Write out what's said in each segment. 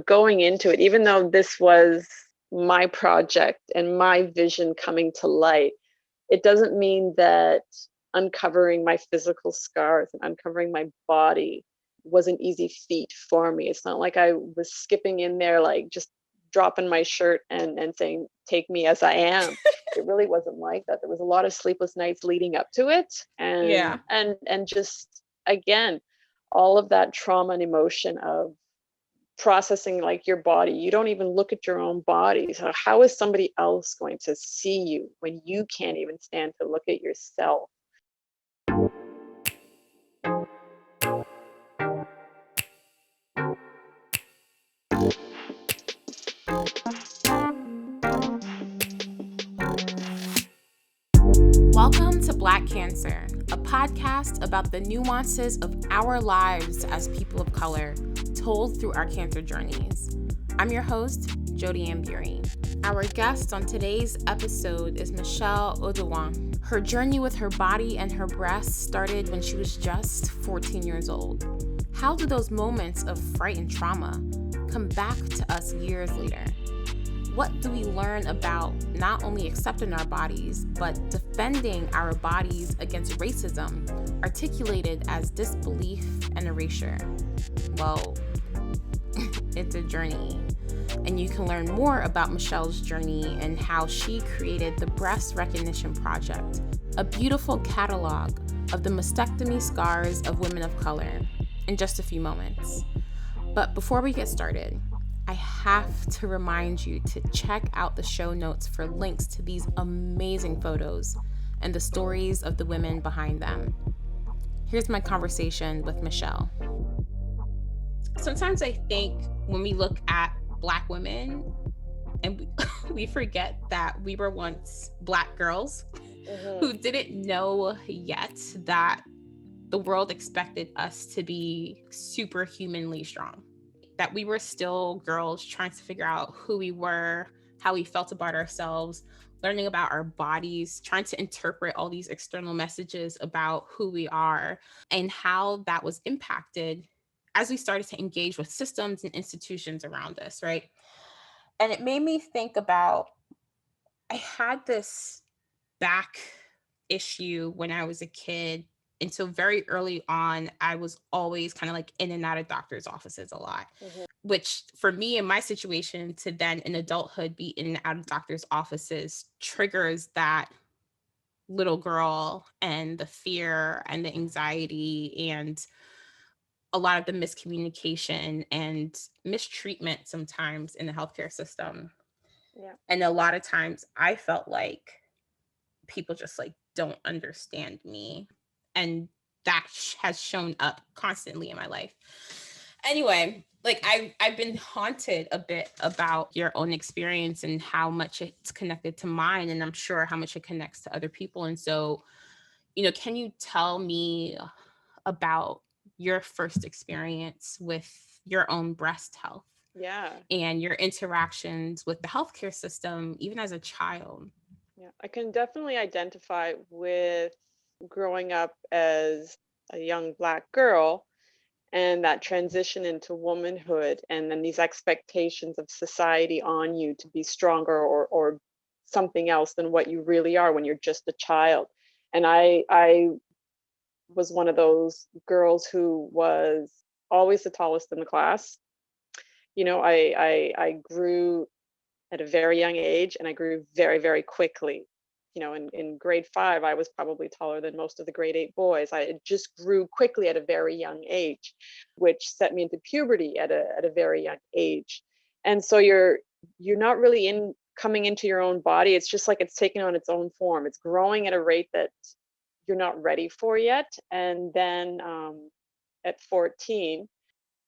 going into it, even though this was my project and my vision coming to light, it doesn't mean that uncovering my physical scars and uncovering my body was an easy feat for me. It's not like I was skipping in there, like just dropping my shirt and saying, take me as I am. It really wasn't like that. There was a lot of sleepless nights leading up to it. And Yeah. and just again, all of that trauma and emotion of processing like your body. You don't even look at your own body. So how is somebody else going to see you when you can't even stand to look at yourself? Welcome to Black Cancer, a podcast about the nuances of our lives as people of color, told through our cancer journeys. I'm your host, Jody Amburi. Our guest on today's episode is Michelle Audoin. Her journey with her body and her breasts started when she was just 14 years old. How do those moments of fright and trauma come back to us years later? What do we learn about not only accepting our bodies, but defending our bodies against racism, articulated as disbelief and erasure? Well, it's a journey. And you can learn more about Michelle's journey and how she created the Breast Recognition Project, a beautiful catalog of the mastectomy scars of women of color, in just a few moments. But before we get started, I have to remind you to check out the show notes for links to these amazing photos and the stories of the women behind them. Here's my conversation with Michelle. Sometimes I think when we look at Black women and we forget that we were once Black girls who didn't know yet that the world expected us to be superhumanly strong. That we were still girls trying to figure out who we were, how we felt about ourselves, learning about our bodies, trying to interpret all these external messages about who we are, and how that was impacted as we started to engage with systems and institutions around us, right? And it made me think about, I had this back issue when I was a kid. And so very early on, I was always kind of like in and out of doctor's offices a lot, which for me in my situation to then in adulthood be in and out of doctor's offices triggers that little girl and the fear and the anxiety and a lot of the miscommunication and mistreatment sometimes in the healthcare system. Yeah. And a lot of times I felt like people just like don't understand me. And that has shown up constantly in my life. Anyway, like I've been haunted a bit about your own experience and how much it's connected to mine, and I'm sure how much it connects to other people. And so, can you tell me about your first experience with your own breast health Yeah. and your interactions with the healthcare system, even as a child? Yeah. I can definitely identify with growing up as a young Black girl and that transition into womanhood, and then these expectations of society on you to be stronger or something else than what you really are when you're just a child. And I was one of those girls who was always the tallest in the class. I grew at a very young age, and I grew very, very quickly. In grade 5, I was probably taller than most of the grade 8 boys. I just grew quickly at a very young age, which set me into puberty at a very young age. And so you're not really coming into your own body. It's just like it's taking on its own form. It's growing at a rate that you're not ready for yet. And then at 14,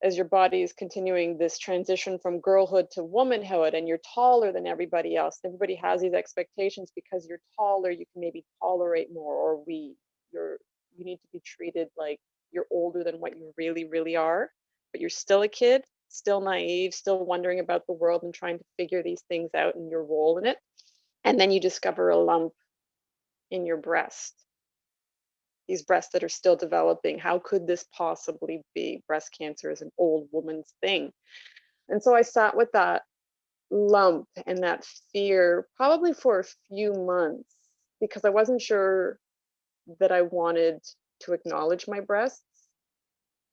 as your body is continuing this transition from girlhood to womanhood, and you're taller than everybody else, everybody has these expectations. Because you're taller, you can maybe tolerate more, or you need to be treated like you're older than what you really, really are. But you're still a kid, still naive, still wondering about the world and trying to figure these things out and your role in it. And then you discover a lump in your breast, these breasts that are still developing. How could this possibly be? Breast cancer is an old woman's thing. And so I sat with that lump and that fear probably for a few months because I wasn't sure that I wanted to acknowledge my breasts.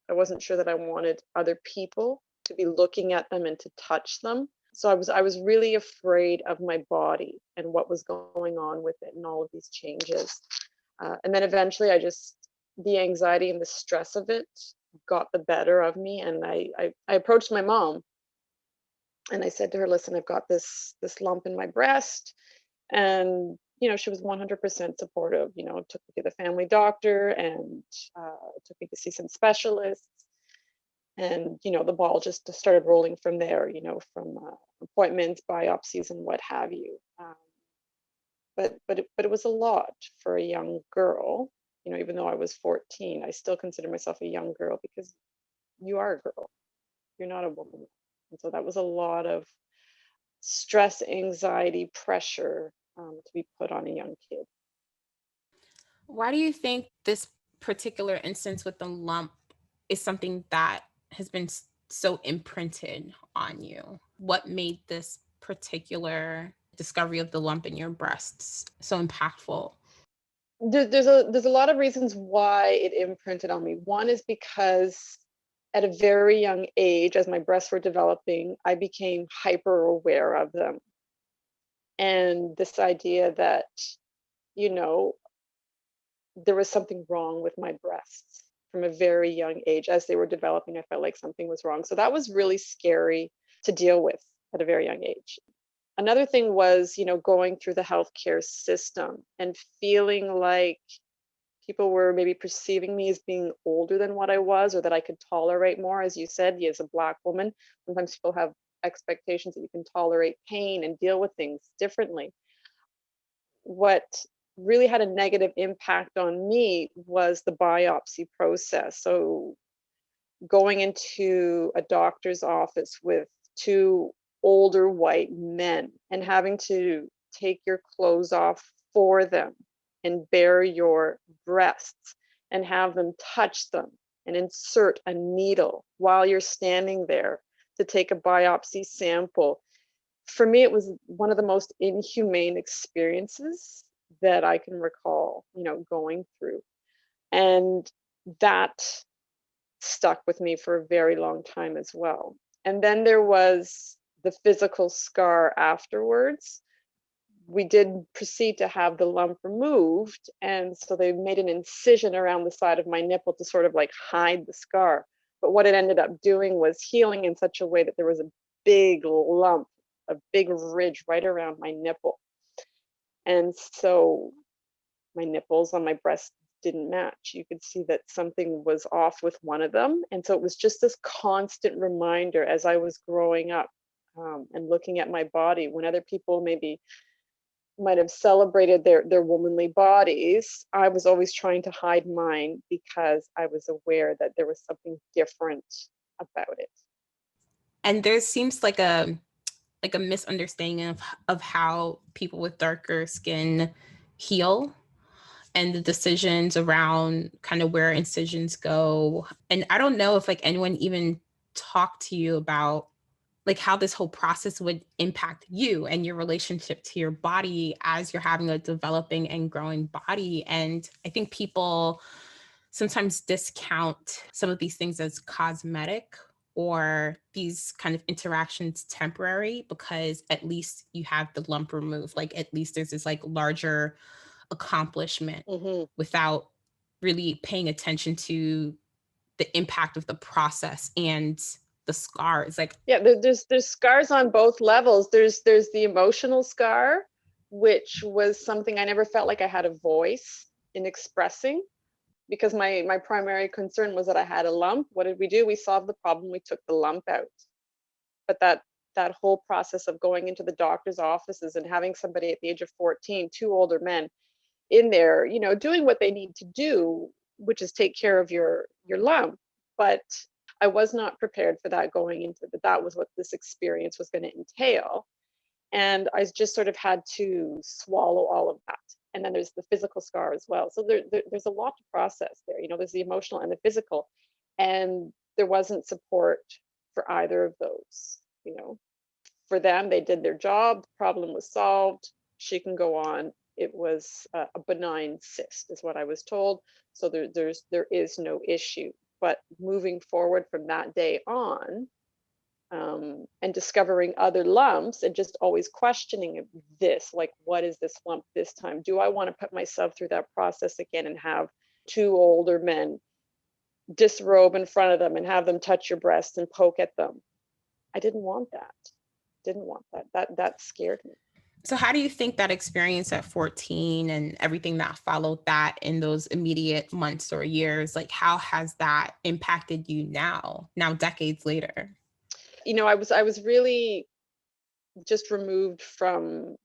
I wasn't sure that I wanted other people to be looking at them and to touch them. So I was really afraid of my body and what was going on with it and all of these changes. And then eventually the anxiety and the stress of it got the better of me. And I approached my mom and I said to her, listen, I've got this lump in my breast. And, she was 100% supportive, took me to the family doctor and took me to see some specialists. And, the ball just started rolling from there, from appointments, biopsies, and what have you. But it was a lot for a young girl. Even though I was 14, I still consider myself a young girl because you are a girl, you're not a woman. And so that was a lot of stress, anxiety, pressure to be put on a young kid. Why do you think this particular instance with the lump is something that has been so imprinted on you? What made this particular discovery of the lump in your breasts so impactful? There's a lot of reasons why it imprinted on me. One is because at a very young age, as my breasts were developing, I became hyper aware of them. And this idea that, you know, there was something wrong with my breasts from a very young age. As they were developing, I felt like something was wrong. So that was really scary to deal with at a very young age. Another thing was, going through the healthcare system and feeling like people were maybe perceiving me as being older than what I was, or that I could tolerate more. As you said, as a Black woman, sometimes people have expectations that you can tolerate pain and deal with things differently. What really had a negative impact on me was the biopsy process. So going into a doctor's office with two older white men and having to take your clothes off for them and bare your breasts and have them touch them and insert a needle while you're standing there to take a biopsy sample. For me, it was one of the most inhumane experiences that I can recall, going through. And that stuck with me for a very long time as well. And then there was the physical scar afterwards. We did proceed to have the lump removed. And so they made an incision around the side of my nipple to sort of like hide the scar. But what it ended up doing was healing in such a way that there was a big lump, a big ridge right around my nipple. And so my nipples on my breast didn't match. You could see that something was off with one of them. And so it was just this constant reminder as I was growing up, and looking at my body when other people maybe might have celebrated their womanly bodies. I was always trying to hide mine because I was aware that there was something different about it. And there seems like a misunderstanding of how people with darker skin heal and the decisions around kind of where incisions go. And I don't know if like anyone even talked to you about like how this whole process would impact you and your relationship to your body as you're having a developing and growing body. And I think people sometimes discount some of these things as cosmetic or these kind of interactions temporary because at least you have the lump removed. Like at least there's this like larger accomplishment Hmm. without really paying attention to the impact of the process and the scars. Like, Yeah, there's scars on both levels. There's the emotional scar, which was something I never felt like I had a voice in expressing, because my primary concern was that I had a lump. What did we do? We solved the problem. We took the lump out. But that whole process of going into the doctor's offices and having somebody at the age of 14, two older men in there, doing what they need to do, which is take care of your lump. But I was not prepared for that going into that was what this experience was going to entail. And I just sort of had to swallow all of that. And then there's the physical scar as well. So there's a lot to process there. There's the emotional and the physical. And there wasn't support for either of those. for them, they did their job, the problem was solved, she can go on. It was a benign cyst, is what I was told. So there is no issue. But moving forward from that day on, and discovering other lumps and just always questioning this, like, what is this lump this time? Do I want to put myself through that process again and have two older men disrobe in front of them and have them touch your breast and poke at them? I didn't want that. Didn't want that. That scared me. So how do you think that experience at 14 and everything that followed that in those immediate months or years, like how has that impacted you now decades later? I was really just removed from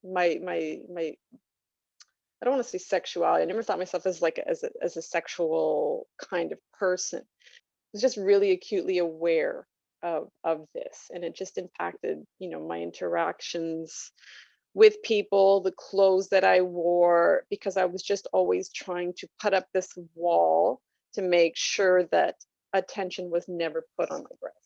my I don't want to say sexuality. I never thought myself as like as a sexual kind of person. I was just really acutely aware of this, and it just impacted, my interactions with people, the clothes that I wore, because I was just always trying to put up this wall to make sure that attention was never put on my breast.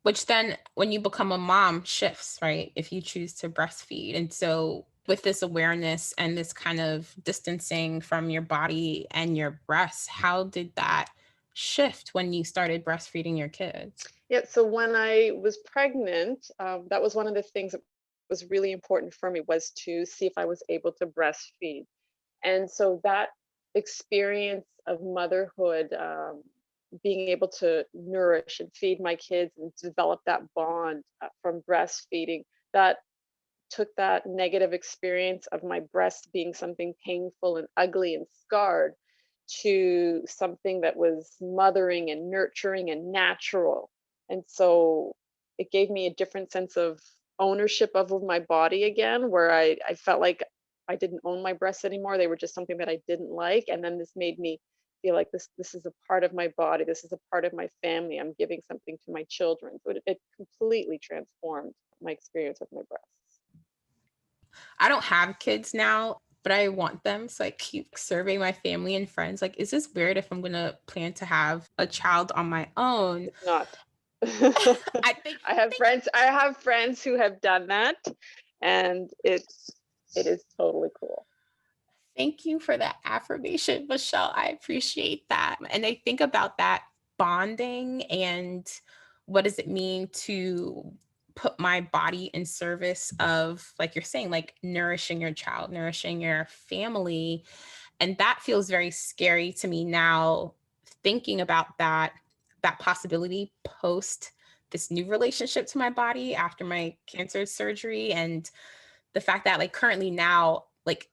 Which then when you become a mom shifts, right? If you choose to breastfeed. And so with this awareness and this kind of distancing from your body and your breasts, how did that shift when you started breastfeeding your kids? Yeah, so when I was pregnant, that was one of the things that was really important for me, was to see if I was able to breastfeed. And so that experience of motherhood, being able to nourish and feed my kids and develop that bond from breastfeeding, that took that negative experience of my breast being something painful and ugly and scarred to something that was mothering and nurturing and natural. And so it gave me a different sense of ownership of my body again, where I felt like I didn't own my breasts anymore. They were just something that I didn't like. And then this made me feel like this is a part of my body. This is a part of my family. I'm giving something to my children. So it completely transformed my experience with my breasts. I don't have kids now, but I want them. So I keep surveying my family and friends. Like, is this weird if I'm going to plan to have a child on my own? It's not. I think, I have friends who have done that, and it is totally cool. thank you for that affirmation, Michelle. I appreciate that. And I think about that bonding and what does it mean to put my body in service of, like you're saying, like nourishing your child, nourishing your family. And that feels very scary to me now, thinking about that possibility post this new relationship to my body after my cancer surgery, and the fact that like currently now like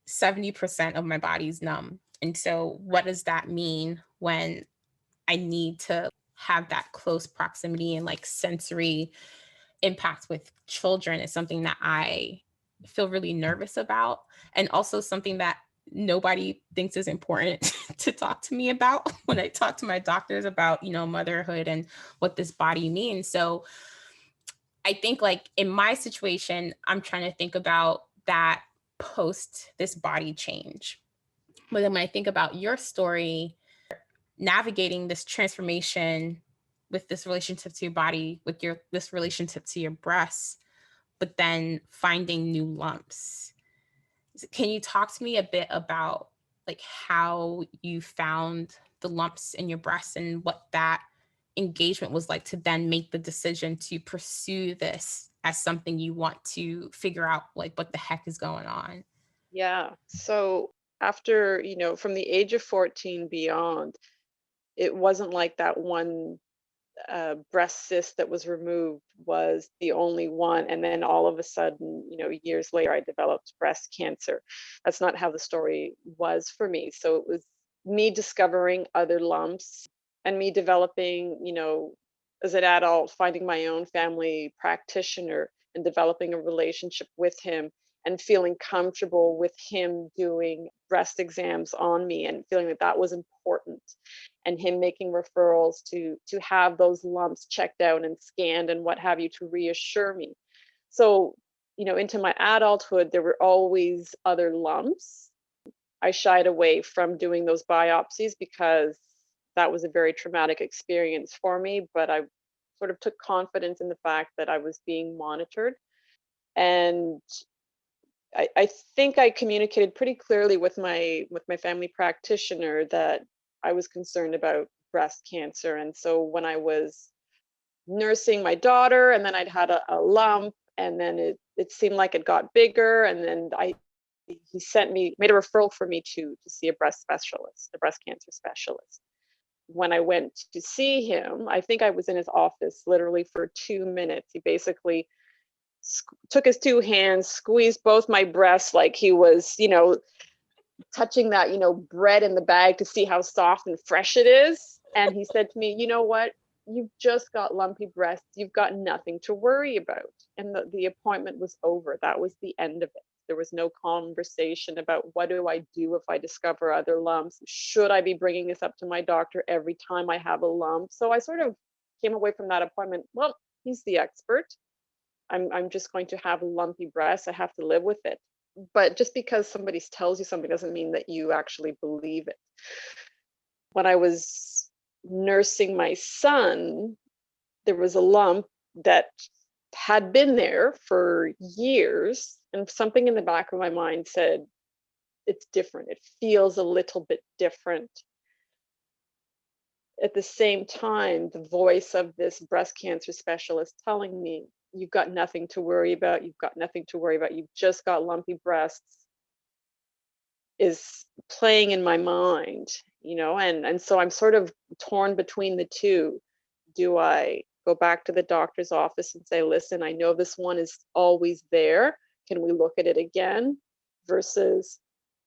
70% of my body's numb. And so what does that mean when I need to have that close proximity and like sensory impact with children is something that I feel really nervous about, and also something that nobody thinks is important to talk to me about when I talk to my doctors about, motherhood and what this body means. So I think like in my situation, I'm trying to think about that post this body change. But then when I think about your story, navigating this transformation with this relationship to your body, with your this relationship to your breasts, but then finding new lumps. Can you talk to me a bit about like how you found the lumps in your breasts and what that engagement was like to then make the decision to pursue this as something you want to figure out like what the heck is going on? Yeah. So after, from the age of 14 beyond, it wasn't like that one breast cyst that was removed was the only one. And then all of a sudden, years later, I developed breast cancer. That's not how the story was for me. So it was me discovering other lumps and me developing, as an adult, finding my own family practitioner and developing a relationship with him and feeling comfortable with him doing breast exams on me and feeling that that was important, and him making referrals to have those lumps checked out and scanned and what have you to reassure me. So, into my adulthood, there were always other lumps. I shied away from doing those biopsies because that was a very traumatic experience for me, but I sort of took confidence in the fact that I was being monitored. And I think I communicated pretty clearly with my family practitioner that I was concerned about breast cancer. And so when I was nursing my daughter, and then I'd had a lump, and then it seemed like it got bigger, and then he made a referral for me to see a breast specialist, a breast cancer specialist. When I went to see him, I think I was in his office literally for 2 minutes. He basically took his two hands, squeezed both my breasts like he was, touching that, bread in the bag to see how soft and fresh it is. And he said to me, you know what? You've just got lumpy breasts. You've got nothing to worry about. And the appointment was over. That was the end of it. There was no conversation about what do I do if I discover other lumps? Should I be bringing this up to my doctor every time I have a lump? So I sort of came away from that appointment. Well, he's the expert. I'm just going to have lumpy breasts. I have to live with it. But just because somebody tells you something doesn't mean that you actually believe it. When I was nursing my son, there was a lump that had been there for years, and something in the back of my mind said, it's different. It feels a little bit different. At the same time, the voice of this breast cancer specialist telling me, you've got nothing to worry about. You've got nothing to worry about. You've just got lumpy breasts, is playing in my mind, and so I'm sort of torn between the two. Do I go back to the doctor's office and say, listen, I know this one is always there. Can we look at it again? Versus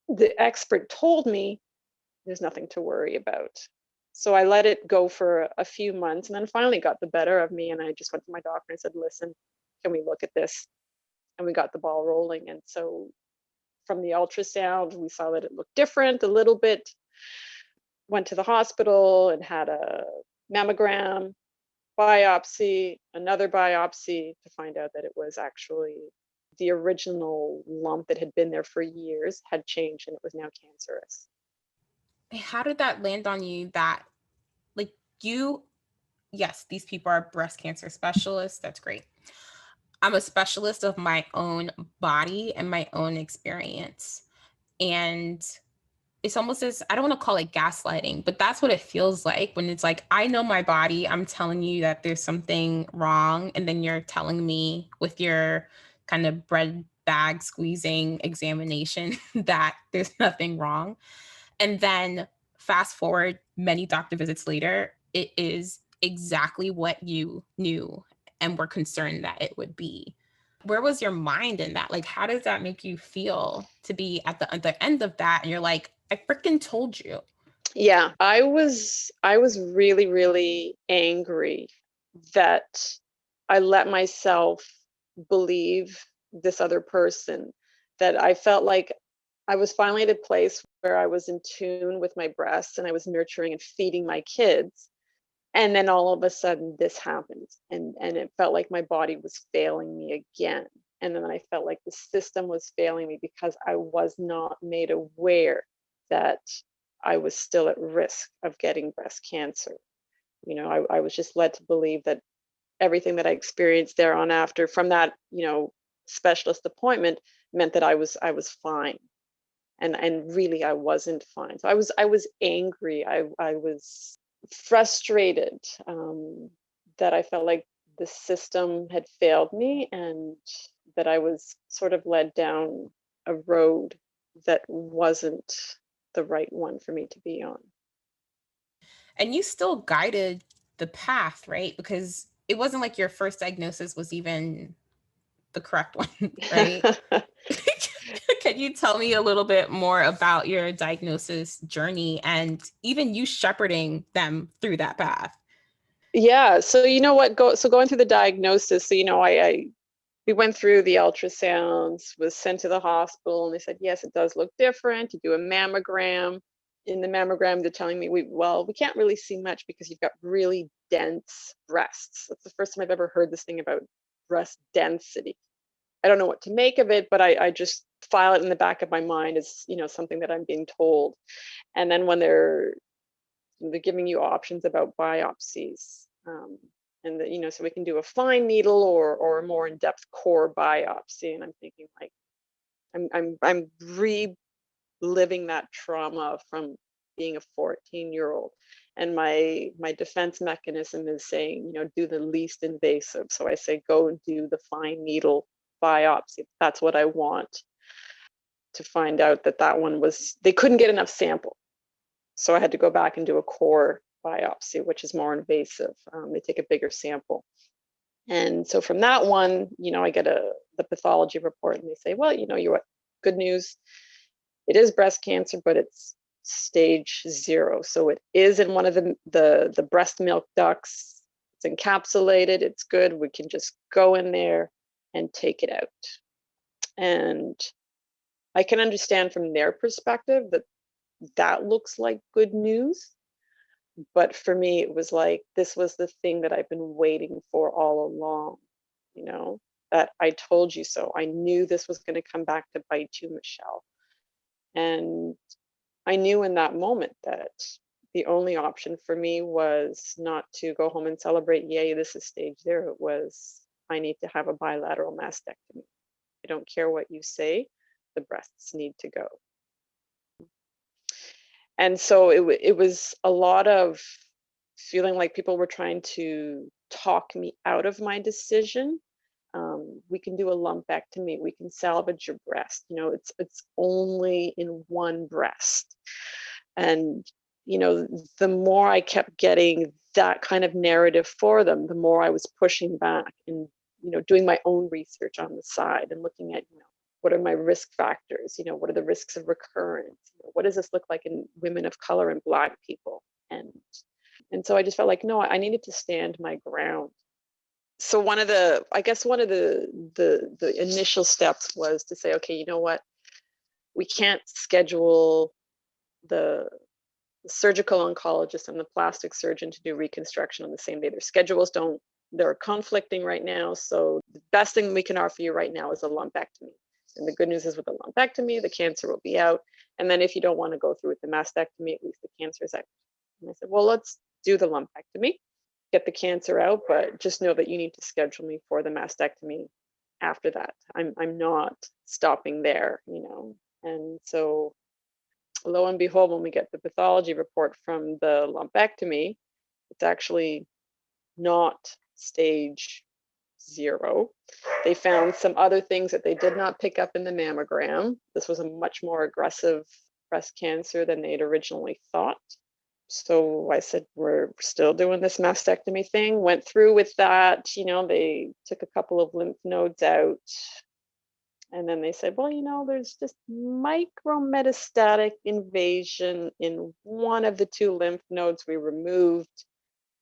the expert told me there's nothing to worry about. So I let it go for a few months, and then finally got the better of me. And I just went to my doctor and said, listen, can we look at this? And we got the ball rolling. And so from the ultrasound, we saw that it looked different a little bit. Went to the hospital and had a mammogram, biopsy, another biopsy to find out that it was actually the original lump that had been there for years had changed, and it was now cancerous. How did that land on you that, like, yes, these people are breast cancer specialists. That's great. I'm a specialist of my own body and my own experience. And it's almost as, I don't want to call it gaslighting, but that's what it feels like when it's like, I know my body, I'm telling you that there's something wrong. And then you're telling me with your kind of bread bag squeezing examination that there's nothing wrong. And then fast forward many doctor visits later, it is exactly what you knew and were concerned that it would be. Where was your mind in that? Like, how does that make you feel to be at the end of that? And you're like, I freaking told you. Yeah, I was really, really angry that I let myself believe this other person, that I felt like I was finally at a place where I was in tune with my breasts and I was nurturing and feeding my kids. And then all of a sudden this happened, and it felt like my body was failing me again. And then I felt like the system was failing me because I was not made aware that I was still at risk of getting breast cancer. I was just led to believe that everything that I experienced there on after from that, specialist appointment meant that I was fine. And really I wasn't fine. So I was angry. I was frustrated, that I felt like the system had failed me, and that I was sort of led down a road that wasn't the right one for me to be on. And you still guided the path, right? Because it wasn't like your first diagnosis was even the correct one, right? Can you tell me a little bit more about your diagnosis journey and even you shepherding them through that path? Yeah. So you know what? Going through the diagnosis. So we went through the ultrasounds, was sent to the hospital, and they said, yes, it does look different. You do a mammogram. In the mammogram, they're telling me, we can't really see much because you've got really dense breasts. That's the first time I've ever heard this thing about breast density. I don't know what to make of it, but I just file it in the back of my mind as, something that I'm being told. And then when they're giving you options about biopsies, and that, so we can do a fine needle or a more in-depth core biopsy. And I'm thinking, like, I'm reliving that trauma from being a 14-year-old, and my defense mechanism is saying, do the least invasive. So I say, go and do the fine needle biopsy. That's what I want. To find out that one was, they couldn't get enough sample. So I had to go back and do a core biopsy, which is more invasive. They take a bigger sample. And so from that one, I get the pathology report, and they say, well, you're good news. It is breast cancer, but it's stage 0. So it is in one of the breast milk ducts. It's encapsulated. It's good. We can just go in there and take it out. And I can understand from their perspective that looks like good news. But for me, it was like, this was the thing that I've been waiting for all along, that I told you so. I knew this was going to come back to bite you, Michelle. And I knew in that moment that the only option for me was not to go home and celebrate, yay, this is stage 0. It was, I need to have a bilateral mastectomy. I don't care what you say, the breasts need to go. And so it was a lot of feeling like people were trying to talk me out of my decision. We can do a lumpectomy. We can salvage your breast. It's only in one breast. And, the more I kept getting that kind of narrative for them, the more I was pushing back and, doing my own research on the side and looking at, what are my risk factors? What are the risks of recurrence? What does this look like in women of color and Black people? And so I just felt like, no, I needed to stand my ground. So one of the initial steps was to say, okay, you know what? We can't schedule the surgical oncologist and the plastic surgeon to do reconstruction on the same day. Their schedules they're conflicting right now. So the best thing we can offer you right now is a lumpectomy. And the good news is, with the lumpectomy, the cancer will be out. And then if you don't want to go through with the mastectomy, at least the cancer is out. And I said, well, let's do the lumpectomy, get the cancer out, but just know that you need to schedule me for the mastectomy after that. I'm not stopping there, And so lo and behold, when we get the pathology report from the lumpectomy, it's actually not stage 0. They found some other things that they did not pick up in the mammogram. This was a much more aggressive breast cancer than they'd originally thought. So I said, we're still doing this mastectomy thing. Went through with that. They took a couple of lymph nodes out. And then they said, well, there's just micrometastatic invasion in one of the 2 lymph nodes we removed.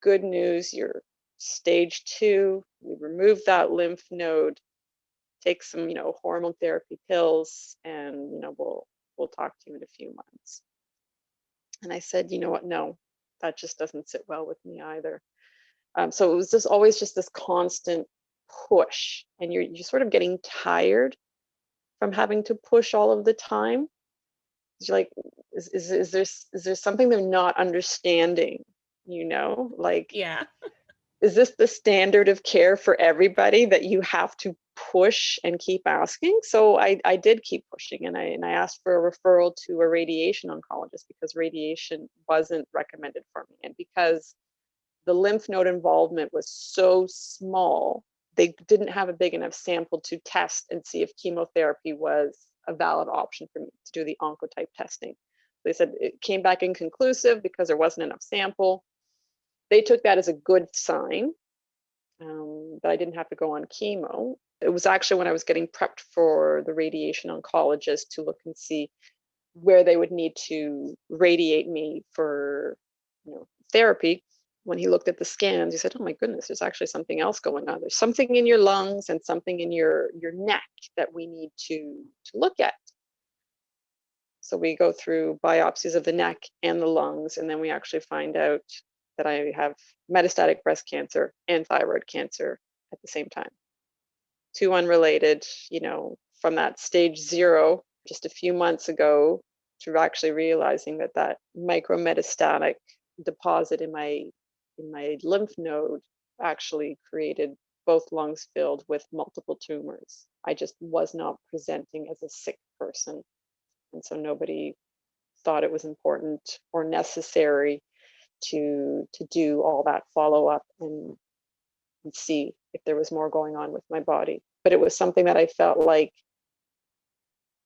Good news, you're stage 2. We removed that lymph node, take some, hormone therapy pills, and, we'll talk to you in a few months. And I said, you know what? No, that just doesn't sit well with me either. So it was just always just this constant push, and you're sort of getting tired from having to push all of the time. You're like, is there something they're not understanding? Like, yeah. Is this the standard of care for everybody, that you have to push and keep asking? So I did keep pushing, and I asked for a referral to a radiation oncologist, because radiation wasn't recommended for me, and because the lymph node involvement was so small, they didn't have a big enough sample to test and see if chemotherapy was a valid option for me to do the oncotype testing. They said it came back inconclusive because there wasn't enough sample. They took that as a good sign, that I didn't have to go on chemo. It was actually when I was getting prepped for the radiation oncologist to look and see where they would need to radiate me for therapy. When he looked at the scans, he said, oh my goodness, there's actually something else going on. There's something in your lungs and something in your neck that we need to look at. So we go through biopsies of the neck and the lungs, and then we actually find out that I have metastatic breast cancer and thyroid cancer at the same time. 2 unrelated, from that stage 0 just a few months ago to actually realizing that micrometastatic deposit in my lymph node actually created both lungs filled with multiple tumors. I just was not presenting as a sick person. And so nobody thought it was important or necessary to do all that follow up and see if there was more going on with my body. But it was something that I felt like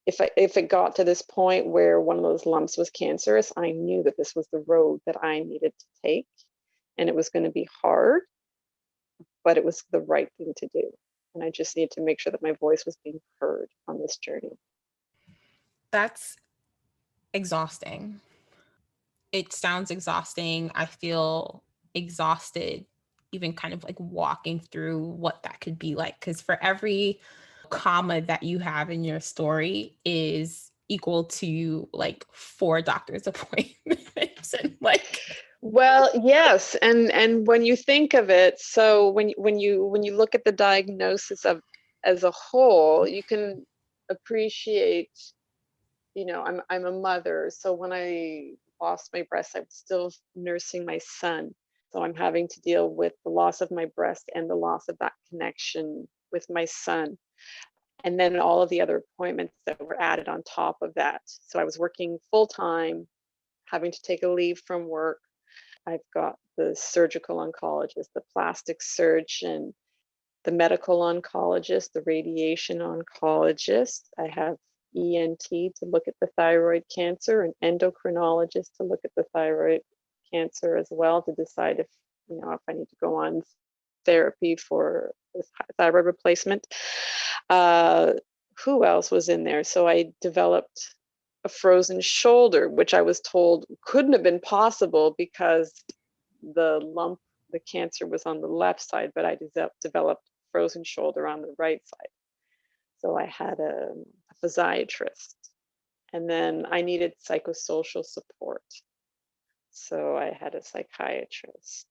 if it got to this point where one of those lumps was cancerous, I knew that this was the road that I needed to take, and it was going to be hard, but it was the right thing to do. And I just needed to make sure that my voice was being heard on this journey. That's exhausting. It sounds exhausting. I feel exhausted, even kind of like walking through what that could be like. Because for every comma that you have in your story is equal to like 4 doctor's appointments and like Well, yes, and when you think of it, so when you look at the diagnosis of as a whole, you can appreciate, I'm a mother, so when I lost my breast, I'm still nursing my son. So I'm having to deal with the loss of my breast and the loss of that connection with my son. And then all of the other appointments that were added on top of that. So I was working full time, having to take a leave from work. I've got the surgical oncologist, the plastic surgeon, the medical oncologist, the radiation oncologist. I have ENT to look at the thyroid cancer, an endocrinologist to look at the thyroid cancer as well, to decide if I need to go on therapy for thyroid replacement. Who else was in there? So I developed a frozen shoulder, which I was told couldn't have been possible because the cancer was on the left side, but I developed frozen shoulder on the right side. So I had a physiatrist, and then I needed psychosocial support. So I had a psychiatrist,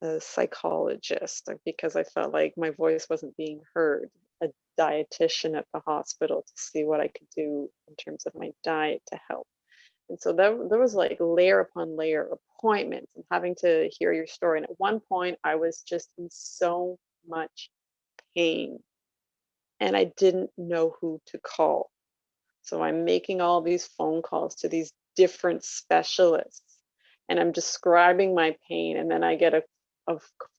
a psychologist, because I felt like my voice wasn't being heard, a dietitian at the hospital to see what I could do in terms of my diet to help. And so there was like layer upon layer appointments and having to hear your story. And at one point, I was just in so much pain and I didn't know who to call. So I'm making all these phone calls to these different specialists and I'm describing my pain. And then I get a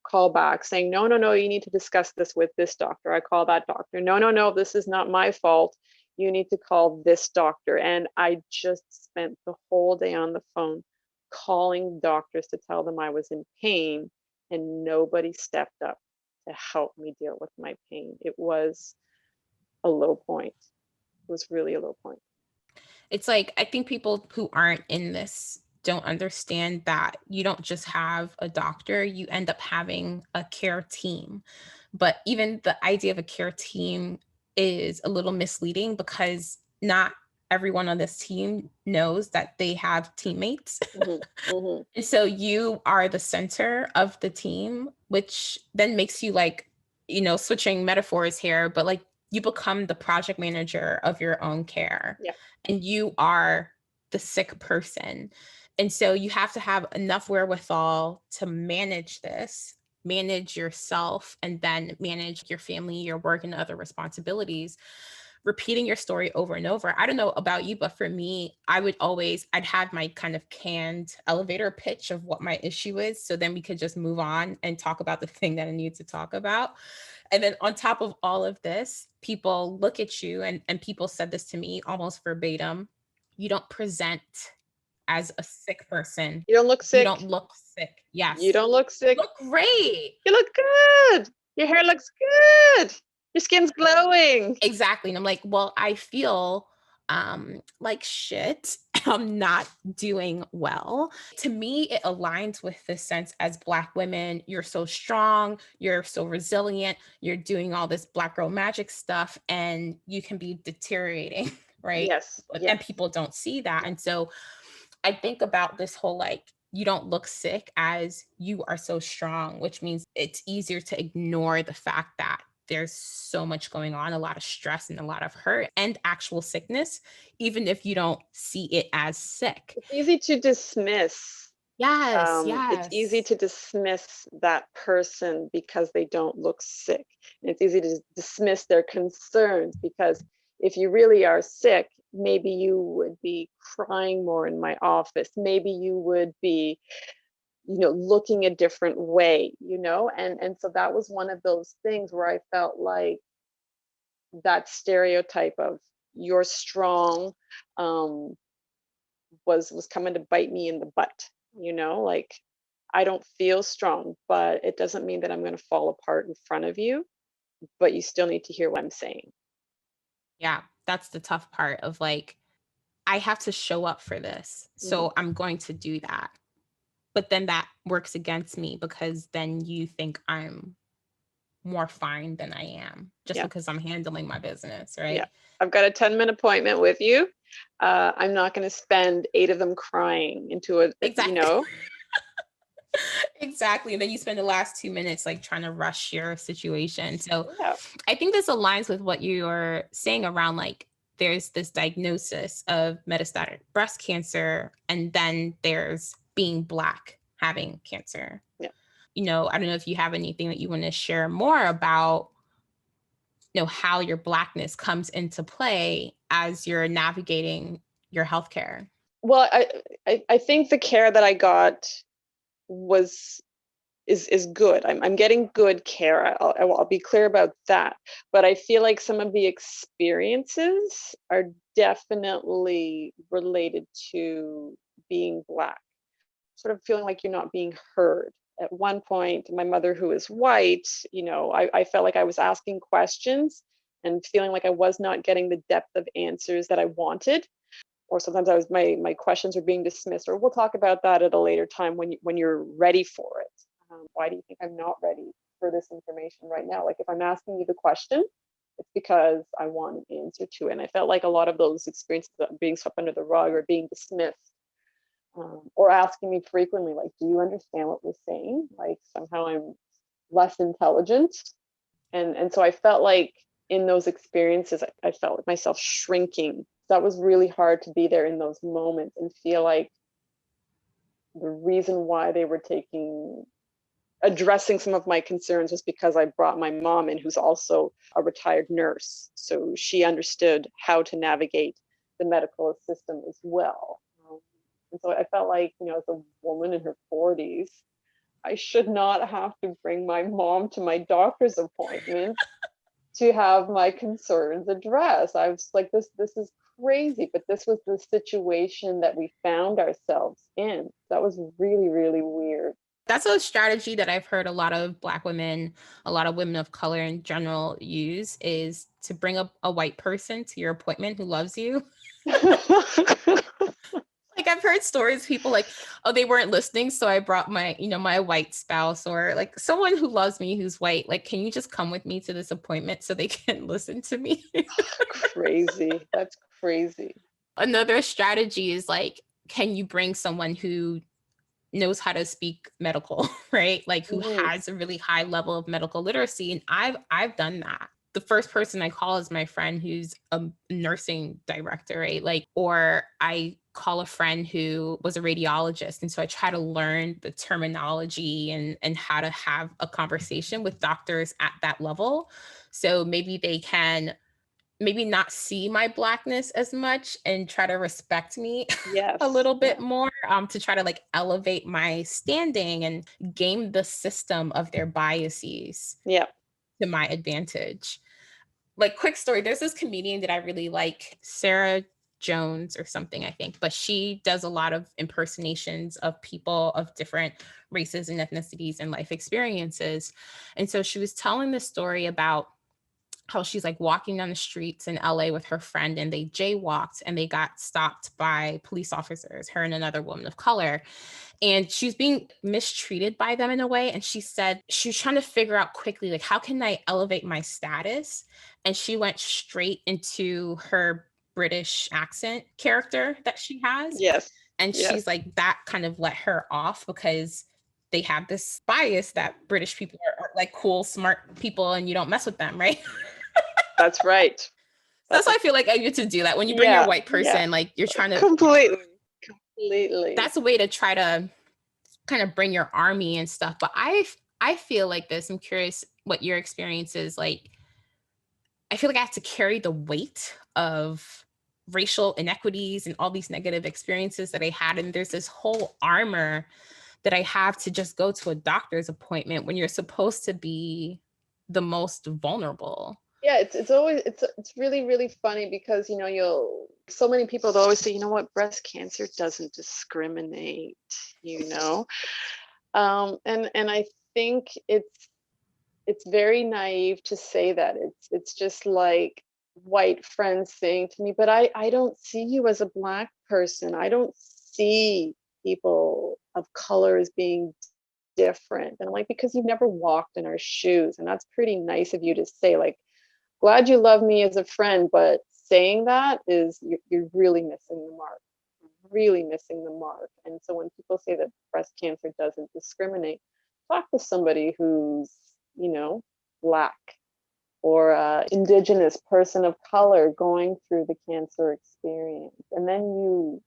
call back saying, no, no, no, you need to discuss this with this doctor. I call that doctor. No, no, no, this is not my fault. You need to call this doctor. And I just spent the whole day on the phone calling doctors to tell them I was in pain, and nobody stepped up to help me deal with my pain. It was a low point. It was really a low point. it's like I think people who aren't in this don't understand that you don't just have a doctor, you end up having a care team. But even the idea of a care team is a little misleading because not everyone on this team knows that they have teammates. Mm-hmm. And so you are the center of the team, which then makes you like, switching metaphors here, but like you become the project manager of your own care Yeah. and you are the sick person. And so you have to have enough wherewithal to manage this, manage yourself, and then manage your family, your work, and other responsibilities, repeating your story over and over. I don't know about you, but for me, I'd have my kind of canned elevator pitch of what my issue is. So then we could just move on and talk about the thing that I need to talk about. And then on top of all of this, people look at you and people said this to me almost verbatim. You don't present as a sick person. You don't look You sick. don't look sick. You Yes. don't look You sick. look great. You look good. Your hair looks good. Your skin's glowing. Exactly. And I'm like, well, I feel like shit. I'm not doing well. To me, it aligns with the sense as Black women, you're so strong, you're so resilient, you're doing all this Black girl magic stuff, and you can be deteriorating, right? Yes. And Yes. people don't see that. And so I think about this whole like, you don't look sick as you are so strong, which means it's easier to ignore the fact that there's so much going on, a lot of stress and a lot of hurt and actual sickness, even if you don't see it as sick. It's easy to dismiss Yes, It's easy yes. to dismiss that person because they don't look sick. And it's easy to dismiss their concerns because if you really are sick, maybe you would be crying more in my office. Maybe you would be, looking a different way, and so that was one of those things where I felt like that stereotype of you're strong um, was coming to bite me in the butt. Like I don't feel strong, but it doesn't mean that I'm going to fall apart in front of you. But you still need to hear what I'm saying. Yeah, that's the tough part of like, I have to show up for this. Mhm. So I'm going to do that. But then that works against me because then you think I'm more fine than I am just Yeah, because I'm handling my business, yeah. right? I've got a 10-minute appointment with you. I'm not going to spend 8 of them crying into Exactly. Exactly. And then you spend the last 2 minutes like trying to rush your situation. So Yeah, I think this aligns with what you're saying around like there's this diagnosis of metastatic breast cancer, and then there's being Black having cancer. yeah. I don't know if you have anything that you want to share more about, how your Blackness comes into play as you're navigating your healthcare. Well, I think the care that I got was is good. I'm getting good care. I'll be clear about that. But I feel like some of the experiences are definitely related to being Black, sort of feeling like you're not being heard. At one point, my mother, who is white, I felt like I was asking questions and feeling like I was not getting the depth of answers that I wanted. Or sometimes my questions are being dismissed, or we'll talk about that at a later time when you're ready for it. Why do you think I'm not ready for this information right now? Like if I'm asking you the question, it's because I want an answer to it. And I felt like a lot of those experiences of being swept under the rug or being dismissed, or asking me frequently, like, do you understand what we're saying? Like somehow I'm less intelligent. And so I felt like in those experiences, I felt like myself shrinking. That was really hard to be there in those moments and feel like the reason why they were addressing some of my concerns was because I brought my mom in, who's also a retired nurse. So she understood how to navigate the medical system as well. And so I felt like, as a woman in her 40s, I should not have to bring my mom to my doctor's appointment to have my concerns addressed. I was like, this is crazy, but this was the situation that we found ourselves in. That was really, really weird. That's a strategy that I've heard a lot of Black women, a lot of women of color in general use, is to bring up a white person to your appointment who loves you. Like I've heard stories, people like, oh, they weren't listening. So I brought my white spouse or like someone who loves me who's white. Like, can you just come with me to this appointment so they can listen to me? Crazy. That's crazy. Another strategy is like, can you bring someone who knows how to speak medical, right? Like who Mhm. has a really high level of medical literacy. And I've done that. The first person I call is my friend who's a nursing director, right? Like, or I call a friend who was a radiologist. And so I try to learn the terminology and how to have a conversation with doctors at that level. So maybe they can maybe not see my Blackness as much and try to respect me a Yes. little bit Yeah. more, to try to like elevate my standing and game the system of their biases Yeah. to my advantage. Like quick story, there's this comedian that I really like, Sarah Jones or something, I think, but she does a lot of impersonations of people of different races and ethnicities and life experiences. And so she was telling this story about how she's like walking down the streets in LA with her friend and they jaywalked and they got stopped by police officers, her and another woman of color. And she's being mistreated by them in a way. And she said she was trying to figure out quickly, like, how can I elevate my status? And she went straight into her British accent character that she has. Yes. And Yes. she's like, that kind of let her off because they have this bias that British people are like cool, smart people and you don't mess with them, right? That's right. That's That's why I feel like I get to do that. When you bring your yeah. white Yeah. person, like you're trying to, Completely. Completely. that's a way to try to kind of bring your army and stuff. But I feel like this. I'm curious what your experience is like. I feel like I have to carry the weight of racial inequities and all these negative experiences that I had. And there's this whole armor that I have to just go to a doctor's appointment when you're supposed to be the most vulnerable. Yeah, it's always it's really really funny because you'll so many people they'll always say, breast cancer doesn't discriminate, you know. And I think it's very naive to say that. It's just like white friends saying to me, but I don't see you as a black person. I don't see people of color as being different. And I'm like, because you've never walked in our shoes. And that's pretty nice of you to say, like, glad you love me as a friend, but saying that is you're really missing the mark. Really missing the mark. And so when people say that breast cancer doesn't discriminate, talk to somebody who's, black or indigenous person of color going through the cancer experience. And then you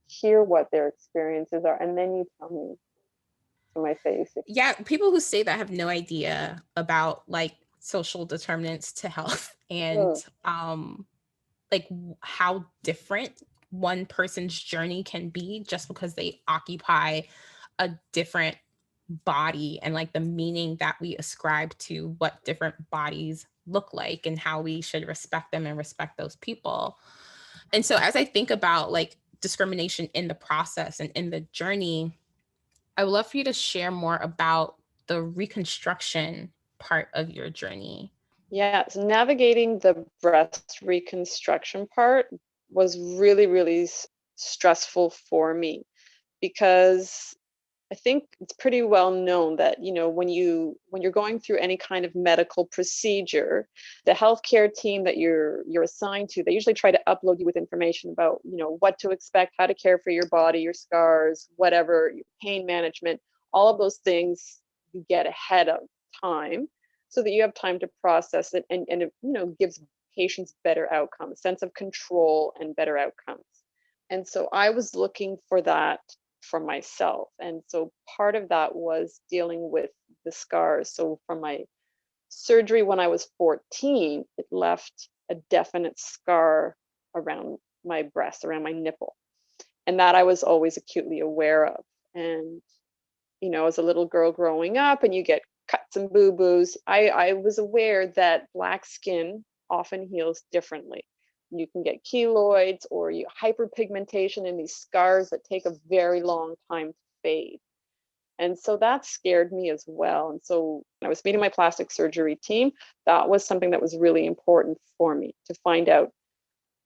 hear what their experiences are, and then you tell me to my face. Yeah, people who say that have no idea about like social determinants to health and Mm, like how different one person's journey can be just because they occupy a different body, and like the meaning that we ascribe to what different bodies look like and how we should respect them and respect those people. And so as I think about like discrimination in the process and in the journey, I would love for you to share more about the reconstruction part of your journey. yeah, so navigating the breast reconstruction part was really, really stressful for me because I think it's pretty well known that when you're going through any kind of medical procedure, the healthcare team that you're assigned to, they usually try to upload you with information about what to expect, how to care for your body, your scars, whatever, your pain management, all of those things you get ahead of time so that you have time to process it, and it gives patients better outcomes, sense of control and better outcomes. And so I was looking for that for myself. And so part of that was dealing with the scars. So from my surgery when I was 14, it left a definite scar around my breast, around my nipple. And that I was always acutely aware of. And, as a little girl growing up and you get cuts and boo-boos, I was aware that black skin often heals differently. You can get keloids or hyperpigmentation in these scars that take a very long time to fade. And so that scared me as well. And so when I was meeting my plastic surgery team, that was something that was really important for me to find out,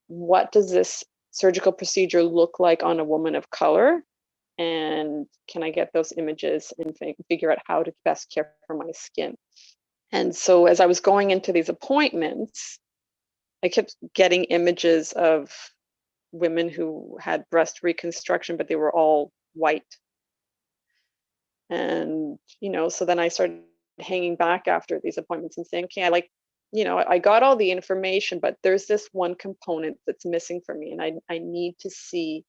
what does this surgical procedure look like on a woman of color? And can I get those images and figure out how to best care for my skin? And so as I was going into these appointments, I kept getting images of women who had breast reconstruction, but they were all white. And, so then I started hanging back after these appointments and saying, okay, I got all the information, but there's this one component that's missing for me. And I need to see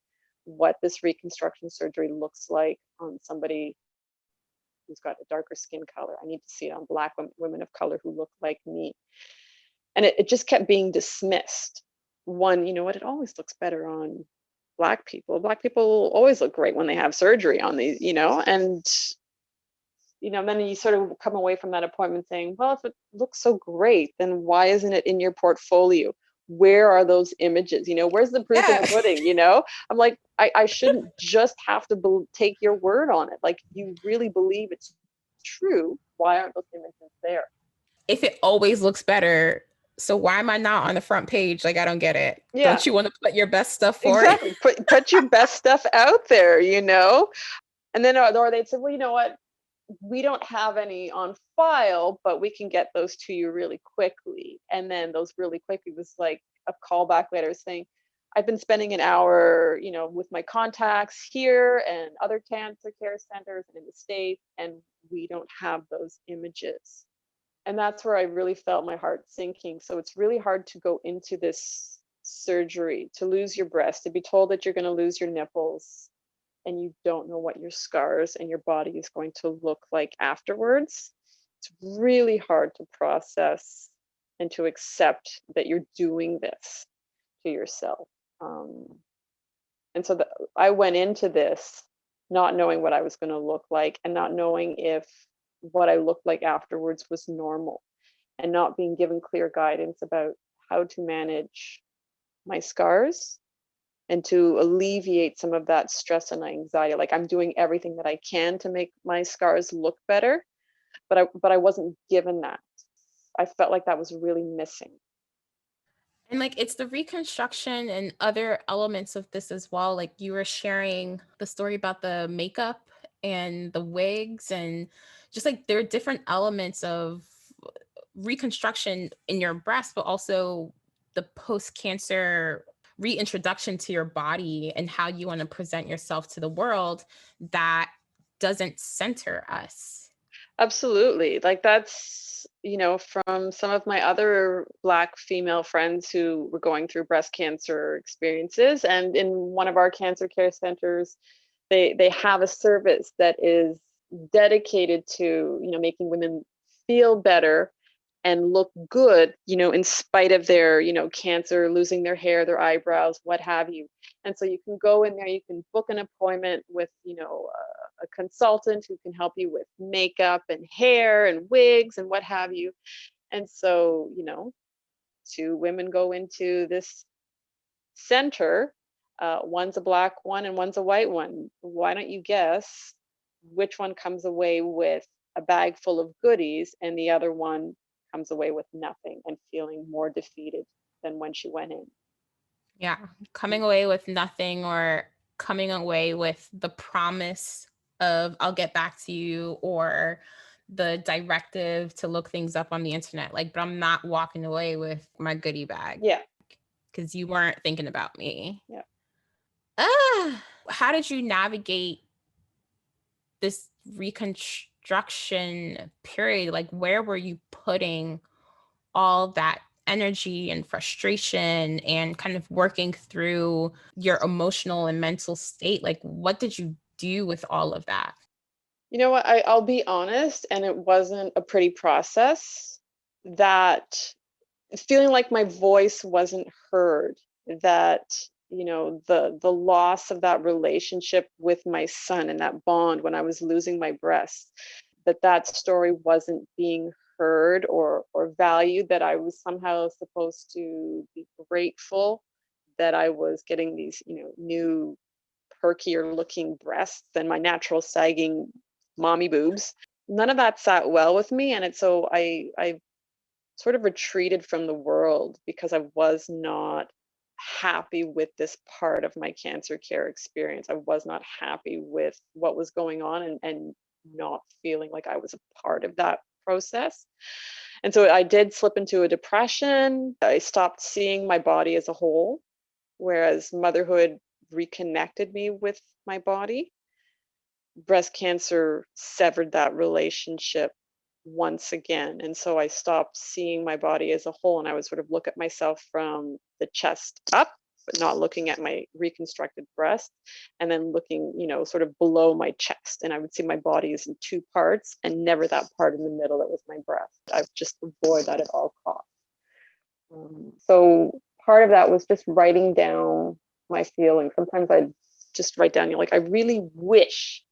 what this reconstruction surgery looks like on somebody who's got a darker skin color. I need to see it on black women of color who look like me. And it just kept being dismissed. One, it always looks better on black people. Black people always look great when they have surgery on these, and then you sort of come away from that appointment saying, well, if it looks so great, then why isn't it in your portfolio? Where are those images? Where's the proof in the pudding? I'm like, I shouldn't just have to take your word on it. Like, you really believe it's true. Why aren't those images there? If it always looks better, so why am I not on the front page? Like, I don't get it. Yeah. Don't you want to put your best stuff forward? Exactly. Put your best stuff out there, And then or they'd say, well, you know what? We don't have any on file, but we can get those to you really quickly. And then those really quickly was like a callback letter saying, I've been spending an hour, with my contacts here and other cancer care centers and in the States, and we don't have those images. And that's where I really felt my heart sinking. So it's really hard to go into this surgery, to lose your breast, to be told that you're going to lose your nipples, and you don't know what your scars and your body is going to look like afterwards, it's really hard to process and to accept that you're doing this to yourself. Um, and so I went into this not knowing what I was going to look like, and not knowing if what I looked like afterwards was normal, and not being given clear guidance about how to manage my scars and to alleviate some of that stress and anxiety. Like, I'm doing everything that I can to make my scars look better, but I wasn't given that. I felt like that was really missing. And like it's the reconstruction and other elements of this as well. Like you were sharing the story about the makeup and the wigs, and just like there are different elements of reconstruction in your breast, but also the post cancer reintroduction to your body and how you want to present yourself to the world that doesn't center us. Absolutely. Like, that's, from some of my other Black female friends who were going through breast cancer experiences. And in one of our cancer care centers, they have a service that is dedicated to, making women feel better and look good, in spite of their, cancer, losing their hair, their eyebrows, what have you. And so you can go in there, you can book an appointment with, a consultant who can help you with makeup and hair and wigs and what have you. And so, two women go into this center. One's a Black one and one's a white one. Why don't you guess which one comes away with a bag full of goodies and the other one comes away with nothing and feeling more defeated than when she went in? Yeah, coming away with nothing, or coming away with the promise of I'll get back to you, or the directive to look things up on the internet. Like, but I'm not walking away with my goodie bag Yeah. because you weren't thinking about me. Yeah. How did you navigate this reconstruction period? Like, where were you putting all that energy and frustration and kind of working through your emotional and mental state? Like, what did you do with all of that? You know what? I'll be honest, and it wasn't a pretty process. That feeling like my voice wasn't heard, that, the loss of that relationship with my son and that bond when I was losing my breast, that story wasn't being heard or valued, that I was somehow supposed to be grateful that I was getting these, new perkier looking breasts than my natural sagging mommy boobs. None of that sat well with me, and so I sort of retreated from the world because I was not happy with this part of my cancer care experience. I was not happy with what was going on, and not feeling like I was a part of that process. And so I did slip into a depression. I stopped seeing my body as a whole, whereas motherhood reconnected me with my body. Breast cancer severed that relationship once again. And so I stopped seeing my body as a whole, and I would sort of look at myself from the chest up, but not looking at my reconstructed breast, and then looking, sort of below my chest. And I would see my body as in two parts and never that part in the middle that was my breast. I would just avoid that at all costs. So part of that was just writing down my feelings. Sometimes I'd just write down, like, I really wish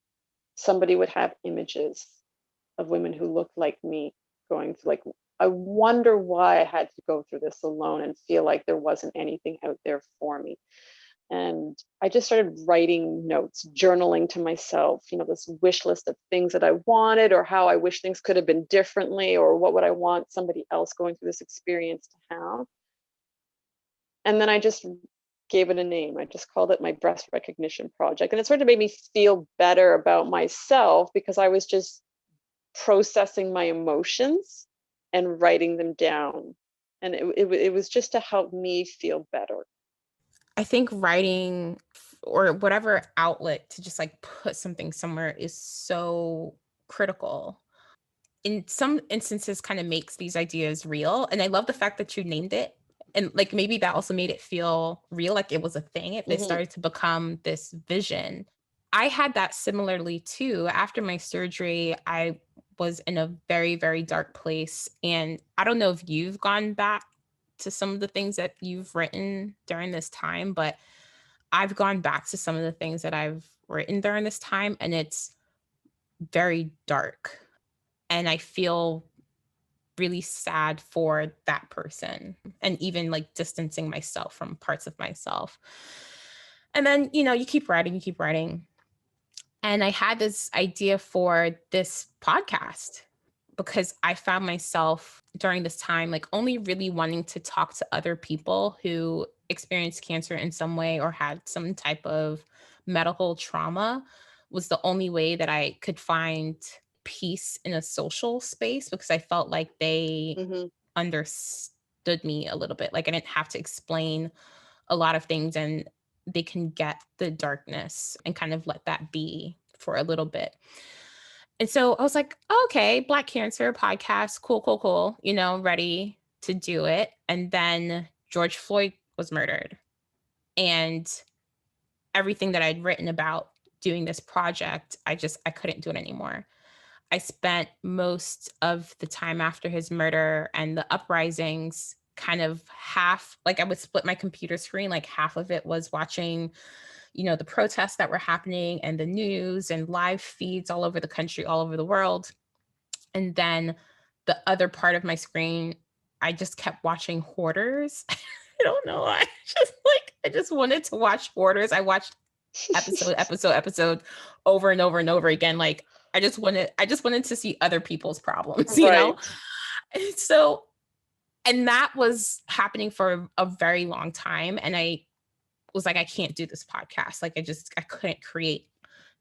somebody would have images of women who looked like me going through, like, I wonder why I had to go through this alone and feel like there wasn't anything out there for me. And I just started writing notes, journaling to myself, this wish list of things that I wanted, or how I wish things could have been differently, or what would I want somebody else going through this experience to have. And then I just gave it a name. I just called it my breast recognition project. And it sort of made me feel better about myself, because I was just processing my emotions and writing them down. And it was just to help me feel better. I think writing or whatever outlet to just like put something somewhere is so critical. In some instances, kind of makes these ideas real. And I love the fact that you named it. And like maybe that also made it feel real, like it was a thing. It Mhm. started to become this vision. I had that similarly too. After my surgery, I was in a very, very dark place. And I don't know if you've gone back to some of the things that you've written during this time, but I've gone back to some of the things that I've written during this time, and it's very dark. And I feel really sad for that person, and even like distancing myself from parts of myself. And then, you keep writing, you keep writing. And I had this idea for this podcast because I found myself during this time, like only really wanting to talk to other people who experienced cancer in some way or had some type of medical trauma was the only way that I could find peace in a social space, because I felt like they Hmm. understood me a little bit. Like I didn't have to explain a lot of things, and they can get the darkness and kind of let that be for a little bit. And so I was like, okay, Black Cancer podcast, cool, cool, cool, ready to do it. And then George Floyd was murdered. And everything that I'd written about doing this project, I couldn't do it anymore. I spent most of the time after his murder and the uprisings kind of half, like I would split my computer screen, like half of it was watching, the protests that were happening and the news and live feeds all over the country, all over the world. And then the other part of my screen, I just kept watching Hoarders. I don't know. I just wanted to watch Hoarders. I watched episode over and over and over again. Like I just wanted to see other people's problems, Right. And so, and that was happening for a very long time. And I was like, I can't do this podcast. Like I couldn't create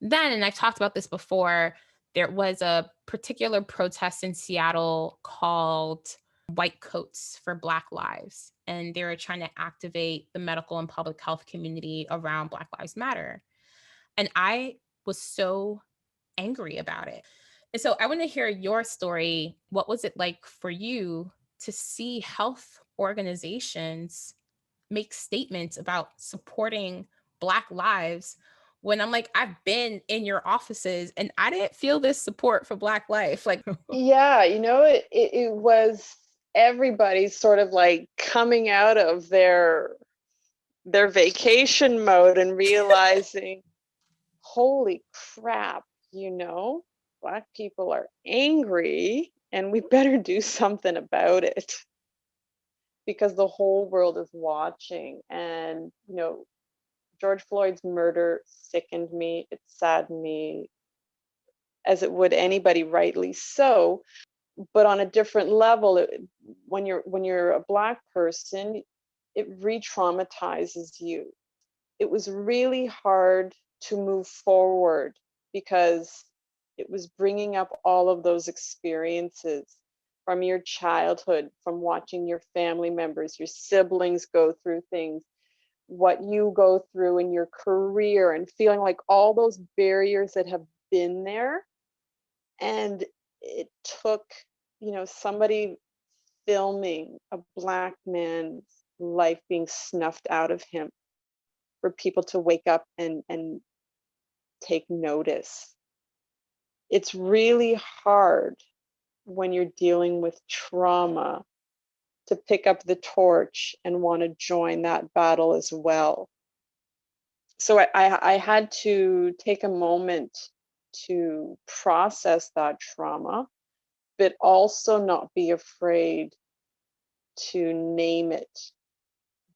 then. And I've talked about this before. There was a particular protest in Seattle called White Coats for Black Lives. And they were trying to activate the medical and public health community around Black Lives Matter. And I was so angry about it. And so I want to hear your story. What was it like for you to see health organizations make statements about supporting Black lives when I'm like, I've been in your offices and I didn't feel this support for Black life? Like, Yeah, it was everybody sort of like coming out of their vacation mode and realizing, holy crap, Black people are angry and we better do something about it because the whole world is watching. And, George Floyd's murder sickened me, it saddened me, as it would anybody, rightly so. But on a different level, when you're a Black person, it re-traumatizes you. It was really hard to move forward because it was bringing up all of those experiences from your childhood, from watching your family members, your siblings go through things, what you go through in your career, and feeling like all those barriers that have been there. And it took, somebody filming a Black man's life being snuffed out of him for people to wake up and take notice. It's really hard when you're dealing with trauma to pick up the torch and want to join that battle as well. So I had to take a moment to process that trauma, but also not be afraid to name it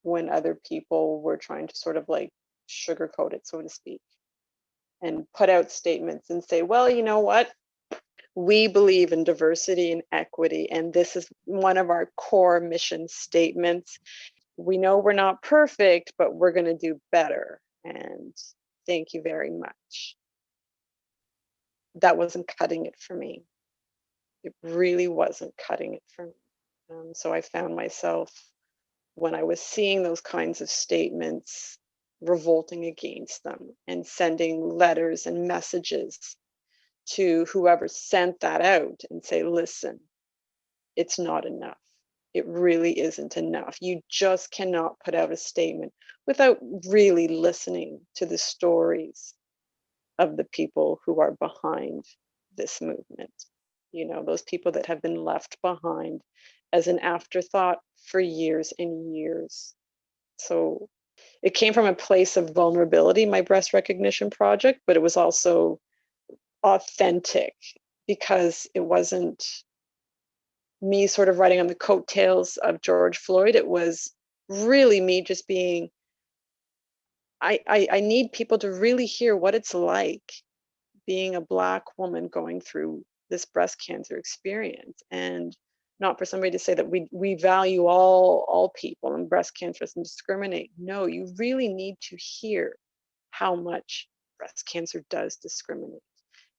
when other people were trying to sort of like sugarcoat it, so to speak, and put out statements and say, well, you know what? We believe in diversity and equity, and this is one of our core mission statements. We know we're not perfect, but we're going to do better. And thank you very much. That wasn't cutting it for me. It really wasn't cutting it for me. So I found myself, when I was seeing those kinds of statements, revolting against them and sending letters and messages to whoever sent that out and say, listen, it's not enough. It really isn't enough. You just cannot put out a statement without really listening to the stories of the people who are behind this movement. Those people that have been left behind as an afterthought for years and years. So it came from a place of vulnerability, my breast recognition project, but it was also authentic because it wasn't me sort of riding on the coattails of George Floyd. It was really me just being, I need people to really hear what it's like being a Black woman going through this breast cancer experience, and not for somebody to say that we value all people and breast cancer doesn't discriminate. No, you really need to hear how much breast cancer does discriminate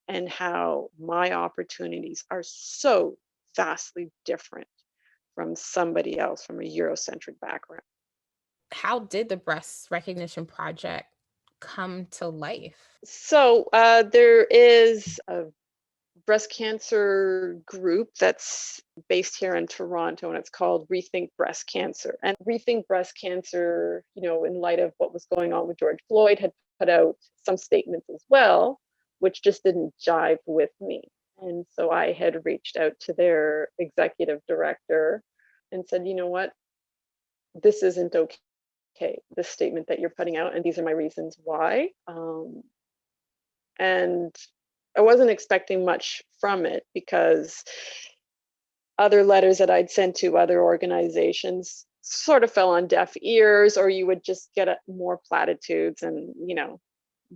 and how my opportunities are so vastly different from somebody else from a Eurocentric background. How did the breast recognition project come to life? So there is a breast cancer group that's based here in Toronto, and it's called Rethink Breast Cancer. And Rethink Breast Cancer, in light of what was going on with George Floyd, had put out some statements as well, which just didn't jive with me. And so I had reached out to their executive director and said, you know what, this isn't okay, this statement that you're putting out, and these are my reasons why. And I wasn't expecting much from it because other letters that I'd sent to other organizations sort of fell on deaf ears, or you would just get more platitudes and,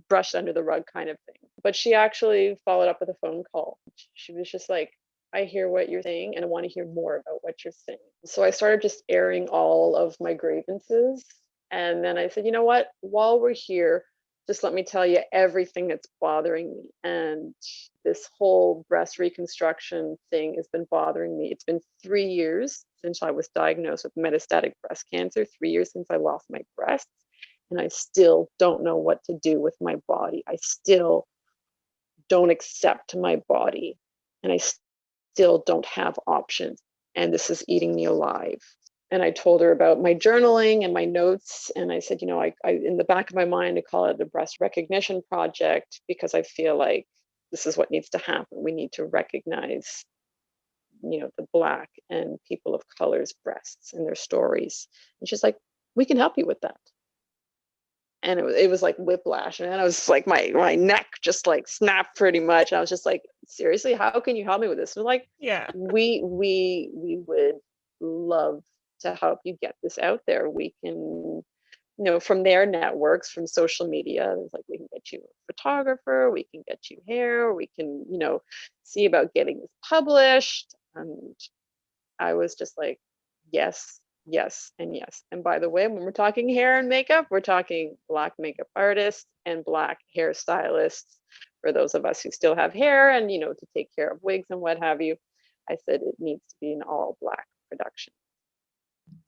brushed under the rug kind of thing. But she actually followed up with a phone call. She was just like, I hear what you're saying and I want to hear more about what you're saying. So I started just airing all of my grievances. And then I said, you know what, while we're here, just let me tell you everything that's bothering me. And this whole breast reconstruction thing has been bothering me. It's been 3 years since I was diagnosed with metastatic breast cancer, 3 years since I lost my breasts. And I still don't know what to do with my body. I still don't accept my body. And I still don't have options. And this is eating me alive. And I told her about my journaling and my notes. And I said, I in the back of my mind, I call it a breast recognition project because I feel like this is what needs to happen. We need to recognize, the Black and people of color's breasts and their stories. And she's like, we can help you with that. And it was like whiplash. And I was like, my neck just like snapped pretty much. I was just like, seriously, how can you help me with this? And like, Yeah, we would love to help you get this out there. We can, from their networks, from social media, it's like, we can get you a photographer, we can get you hair, we can, see about getting this published. And I was just like, yes, yes, and yes. And by the way, when we're talking hair and makeup, we're talking Black makeup artists and Black hairstylists for those of us who still have hair and, to take care of wigs and what have you. I said it needs to be an all Black production.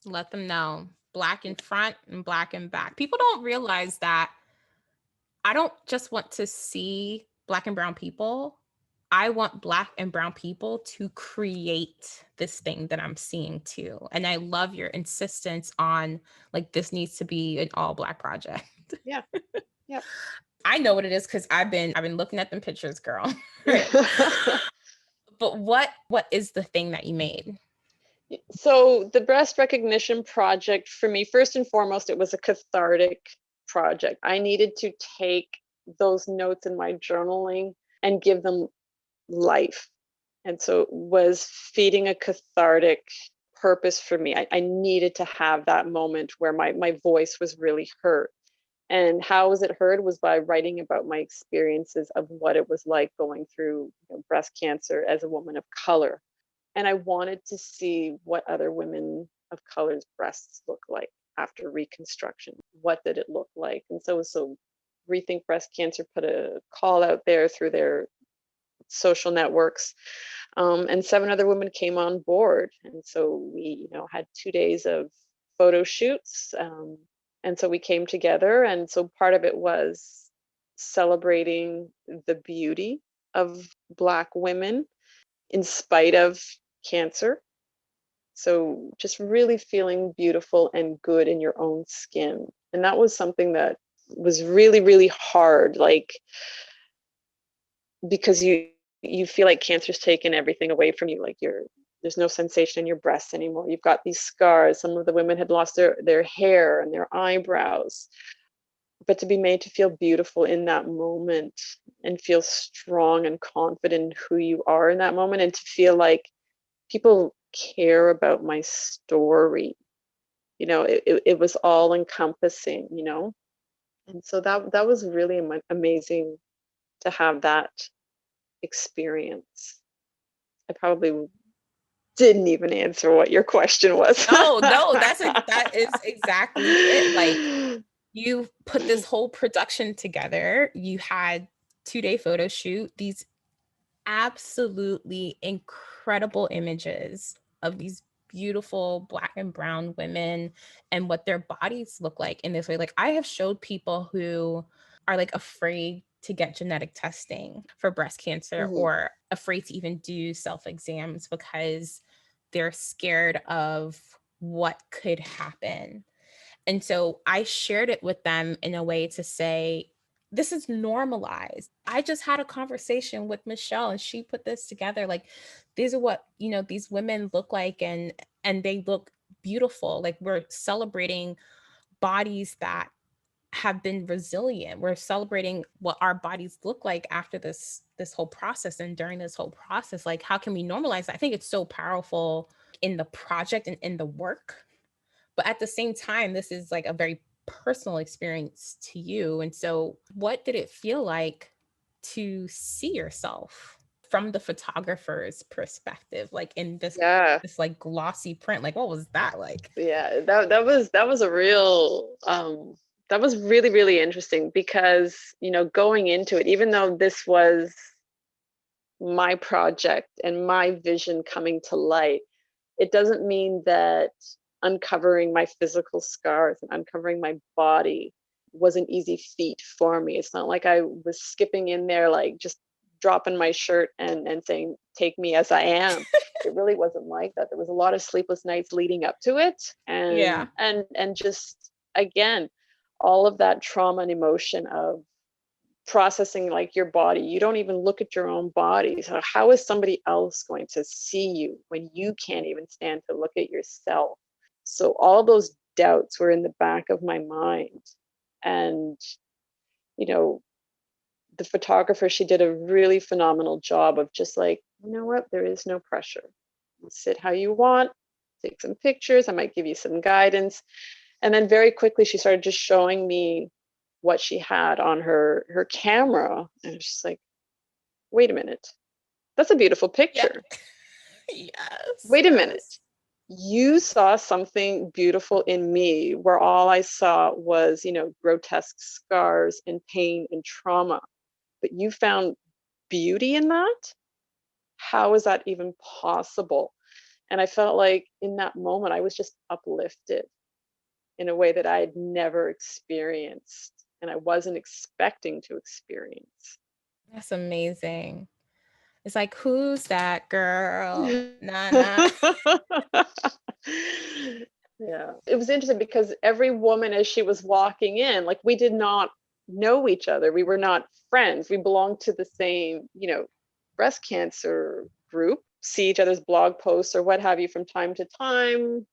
let them know. Black in front and Black in back. People don't realize that I don't just want to see Black and brown people. I want Black and brown people to create this thing that I'm seeing too. And I love your insistence on like, this needs to be an all Black project. Yeah. Yep. I know what it is because I've been looking at them pictures, girl. But what is the thing that you made? So the breast recognition project for me, first and foremost, it was a cathartic project. I needed to take those notes in my journaling and give them life. And so it was feeding a cathartic purpose for me. I needed to have that moment where my voice was really heard. And how was it heard was by writing about my experiences of what it was like going through breast cancer as a woman of color. And I wanted to see what other women of color's breasts look like after reconstruction. What did it look like? And so Rethink Breast Cancer put a call out there through their social networks, and 7 other women came on board. And so we, had 2 days of photo shoots, and so we came together. And so part of it was celebrating the beauty of Black women in spite of cancer. So just really feeling beautiful and good in your own skin. And that was something that was really, really hard. Like, because you feel like cancer's taken everything away from you. Like there's no sensation in your breasts anymore. You've got these scars. Some of the women had lost their hair and their eyebrows. But to be made to feel beautiful in that moment and feel strong and confident in who you are in that moment, and to feel like people care about my story, it was all encompassing, and so that was really amazing to have that experience. I probably didn't even answer what your question was. No, that is exactly it. Like, you put this whole production together. You had 2-day photo shoot, these absolutely incredible images of these beautiful Black and brown women and what their bodies look like in this way. Like, I have showed people who are like afraid to get genetic testing for breast cancer Mhm. or afraid to even do self exams because they're scared of what could happen. And so I shared it with them in a way to say, this is normalized. I just had a conversation with Michelle and she put this together. Like, these are what, these women look like, and they look beautiful. Like, we're celebrating bodies that have been resilient. We're celebrating what our bodies look like after this whole process and during this whole process. Like, how can we normalize that? I think it's so powerful in the project and in the work, but at the same time, this is like a very personal experience to you. And so, what did it feel like to see yourself from the photographer's perspective, like in this Yeah. this like glossy print? Like, what was that like? Yeah, that was a real that was really, really interesting because, going into it, even though this was my project and my vision coming to light, it doesn't mean that uncovering my physical scars and uncovering my body was an easy feat for me. It's not like I was skipping in there, like just dropping my shirt and saying, "Take me as I am." It really wasn't like that. There was a lot of sleepless nights leading up to it, and Yeah. and just again, all of that trauma and emotion of processing like your body. You don't even look at your own body. So how is somebody else going to see you when you can't even stand to look at yourself? So all those doubts were in the back of my mind. And, you know, the photographer, she did a really phenomenal job of just like, you know what, there is no pressure. Sit how you want, take some pictures. I might give you some guidance. And then very quickly she started just showing me what she had on her camera. And it's just like, wait a minute, that's a beautiful Yeah. picture. Yes. Wait a minute. Yes. You saw something beautiful in me where all I saw was, grotesque scars and pain and trauma. But you found beauty in that? How is that even possible? And I felt like in that moment, I was just uplifted in a way that I had never experienced and I wasn't expecting to experience. That's amazing. It's like, who's that girl? Yeah. Nah, nah. It was interesting because every woman as she was walking in, like we did not know each other. We were not friends. We belonged to the same, breast cancer group, see each other's blog posts or what have you from time to time.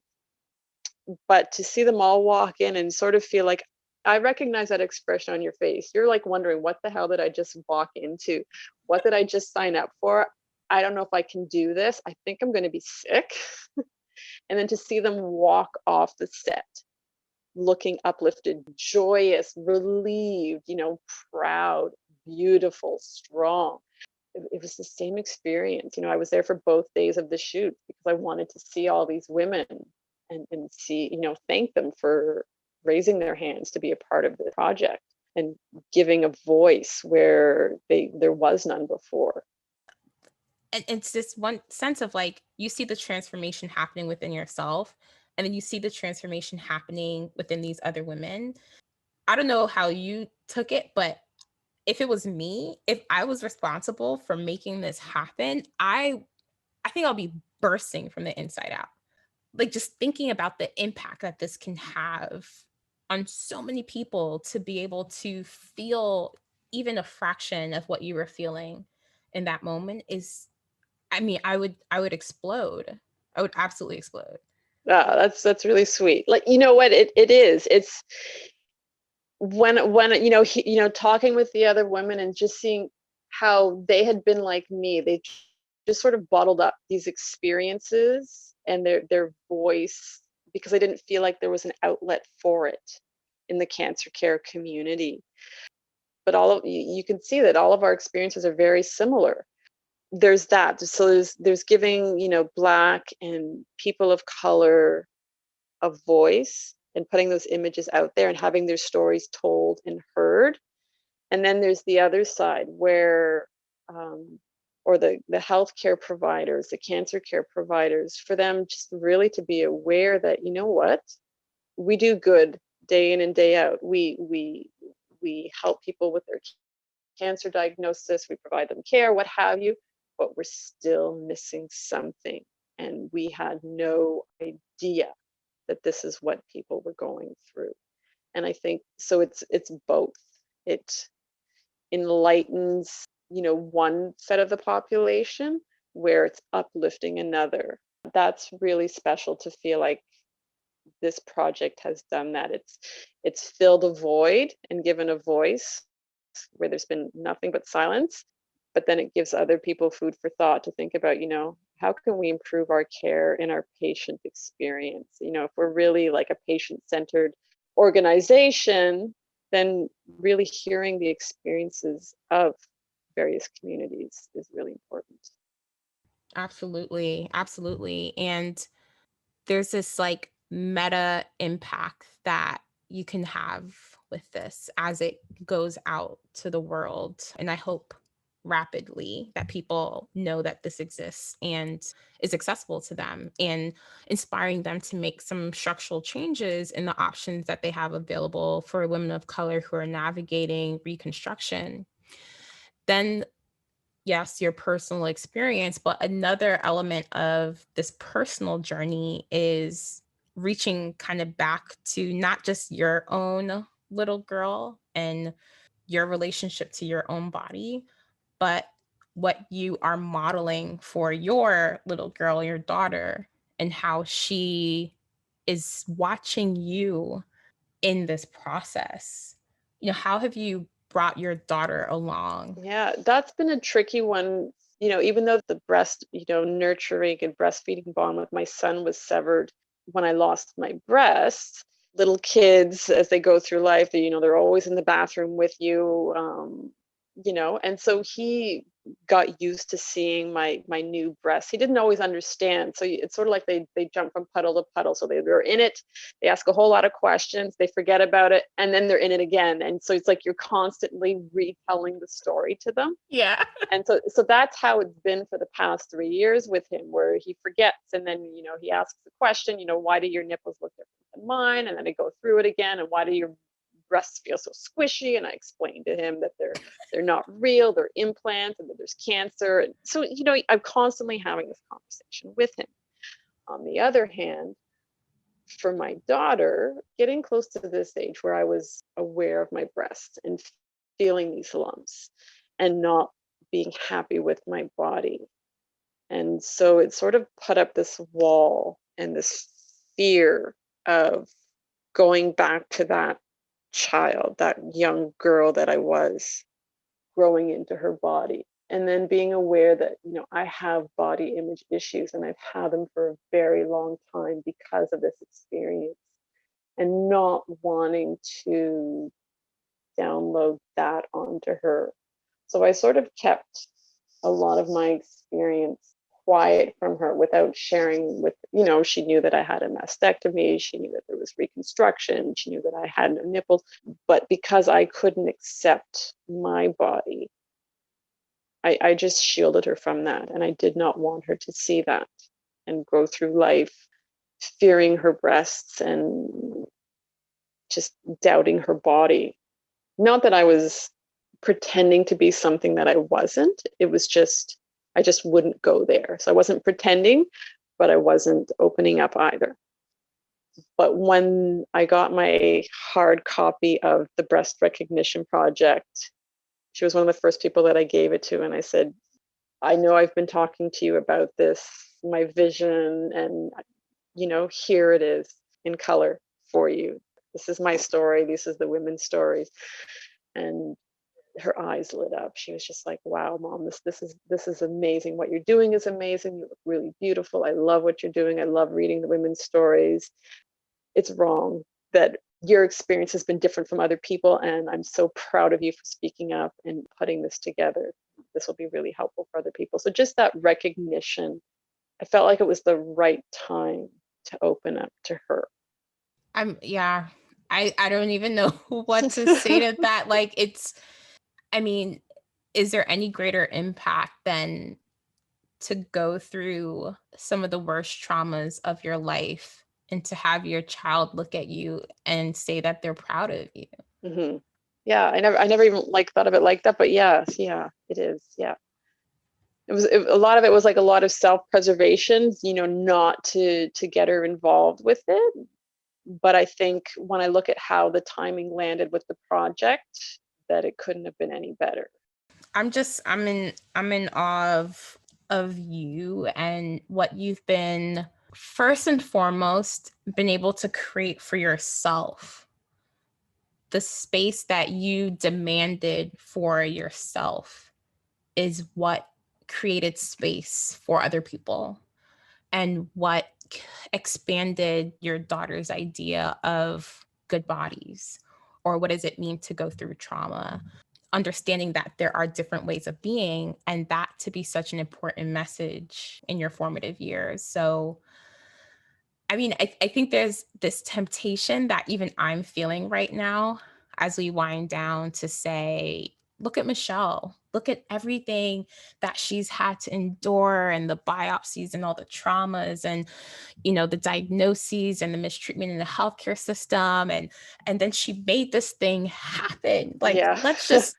But to see them all walk in and sort of feel like I recognize that expression on your face. You're like wondering, what the hell did I just walk into? What did I just sign up for? I don't know if I can do this. I think I'm going to be sick. And then to see them walk off the set looking uplifted, joyous, relieved, proud, beautiful, strong. It was the same experience. I was there for both days of the shoot because I wanted to see all these women and see, thank them for raising their hands to be a part of the project and giving a voice where there was none before. And it's this one sense of like, you see the transformation happening within yourself, and then you see the transformation happening within these other women. I don't know how you took it, but if it was me, if I was responsible for making this happen, I think I'll be bursting from the inside out. Like, just thinking about the impact that this can have on so many people, to be able to feel even a fraction of what you were feeling. in that moment is, I mean, I would explode. I would absolutely explode. That's really sweet. Like, you know what, it is. It's when talking with the other women and just seeing how they had been like me. They just sort of bottled up these experiences and their voice because I didn't feel like there was an outlet for it in the cancer care community. But all of you can see that all of our experiences are very similar. There's that. So there's giving, Black and people of color a voice and putting those images out there and having their stories told and heard. And then there's the other side where, or the healthcare providers, the cancer care providers, for them just really to be aware that, you know what, we do good day in and day out. We help people with their cancer diagnosis, we provide them care, what have you, but we're still missing something. And we had no idea that this is what people were going through. And I think so it's both. It enlightens, one set of the population where it's uplifting another. That's really special to feel like this project has done that. It's filled a void and given a voice where there's been nothing but silence, but then it gives other people food for thought to think about, how can we improve our care and our patient experience? If we're really like a patient-centered organization, then really hearing the experiences of various communities is really important. Absolutely. Absolutely. And there's this like meta impact that you can have with this as it goes out to the world. And I hope rapidly that people know that this exists and is accessible to them, and inspiring them to make some structural changes in the options that they have available for women of color who are navigating reconstruction. Then yes, your personal experience, but another element of this personal journey is reaching kind of back to not just your own little girl and your relationship to your own body, but what you are modeling for your little girl, your daughter, and how she is watching you in this process. How have you brought your daughter along? Yeah, that's been a tricky one. Even though the breast, nurturing and breastfeeding bond with my son was severed when I lost my breast, little kids, as they go through life, they're always in the bathroom with you, and so he got used to seeing my new breast. He didn't always understand. So it's sort of like they jump from puddle to puddle. So they're in it, they ask a whole lot of questions, they forget about it, and then they're in it again. And so it's like you're constantly retelling the story to them. Yeah. And so that's how it's been for the past 3 years with him, where he forgets, and then he asks the question, why do your nipples look different than mine? And then I go through it again, and why do your breasts feel so squishy? And I explained to him that they're not real, they're implants, and that there's cancer. And so I'm constantly having this conversation with him. On the other hand, for my daughter, getting close to this age where I was aware of my breast and feeling these lumps and not being happy with my body. And so it sort of put up this wall and this fear of going back to that child, that young girl that I was, growing into her body. And then being aware that, I have body image issues and I've had them for a very long time because of this experience, and not wanting to download that onto her. So I sort of kept a lot of my experience quiet from her without sharing with, she knew that I had a mastectomy, she knew that there was reconstruction, she knew that I had no nipples, but because I couldn't accept my body, I just shielded her from that. And I did not want her to see that and go through life fearing her breasts and just doubting her body. Not that I was pretending to be something that I wasn't. It was just, I just wouldn't go there. So I wasn't pretending, but I wasn't opening up either. But when I got my hard copy of the Breast Recognition Project, she was one of the first people that I gave it to. And I said, I know I've been talking to you about this, my vision, and, here it is in color for you. This is my story. This is the women's stories. And her eyes lit up. She was just like, wow, Mom, this is amazing. What you're doing is amazing. You look really beautiful. I love what you're doing. I love reading the women's stories. It's wrong that your experience has been different from other people, and I'm so proud of you for speaking up and putting this together. This will be really helpful for other people. So just that recognition, I felt like it was the right time to open up to her. Yeah, I don't even know what to say to that. Like, I mean, is there any greater impact than to go through some of the worst traumas of your life and to have your child look at you and say that they're proud of you? Hmm. Yeah, I never even like thought of it like that, but yes, yeah, it is. Yeah. A lot of it was like a lot of self-preservation, not to get her involved with it. But I think when I look at how the timing landed with the project, that it couldn't have been any better. I'm in awe of you and what you've been, first and foremost, been able to create for yourself. The space that you demanded for yourself is what created space for other people and what expanded your daughter's idea of good bodies, or what does it mean to go through trauma, understanding that there are different ways of being, and that to be such an important message in your formative years. So I mean, I think there's this temptation that even I'm feeling right now as we wind down to say, look at Michelle, look at everything that she's had to endure, and the biopsies and all the traumas, and the diagnoses and the mistreatment in the healthcare system, and then she made this thing happen. Like, Yeah. let's just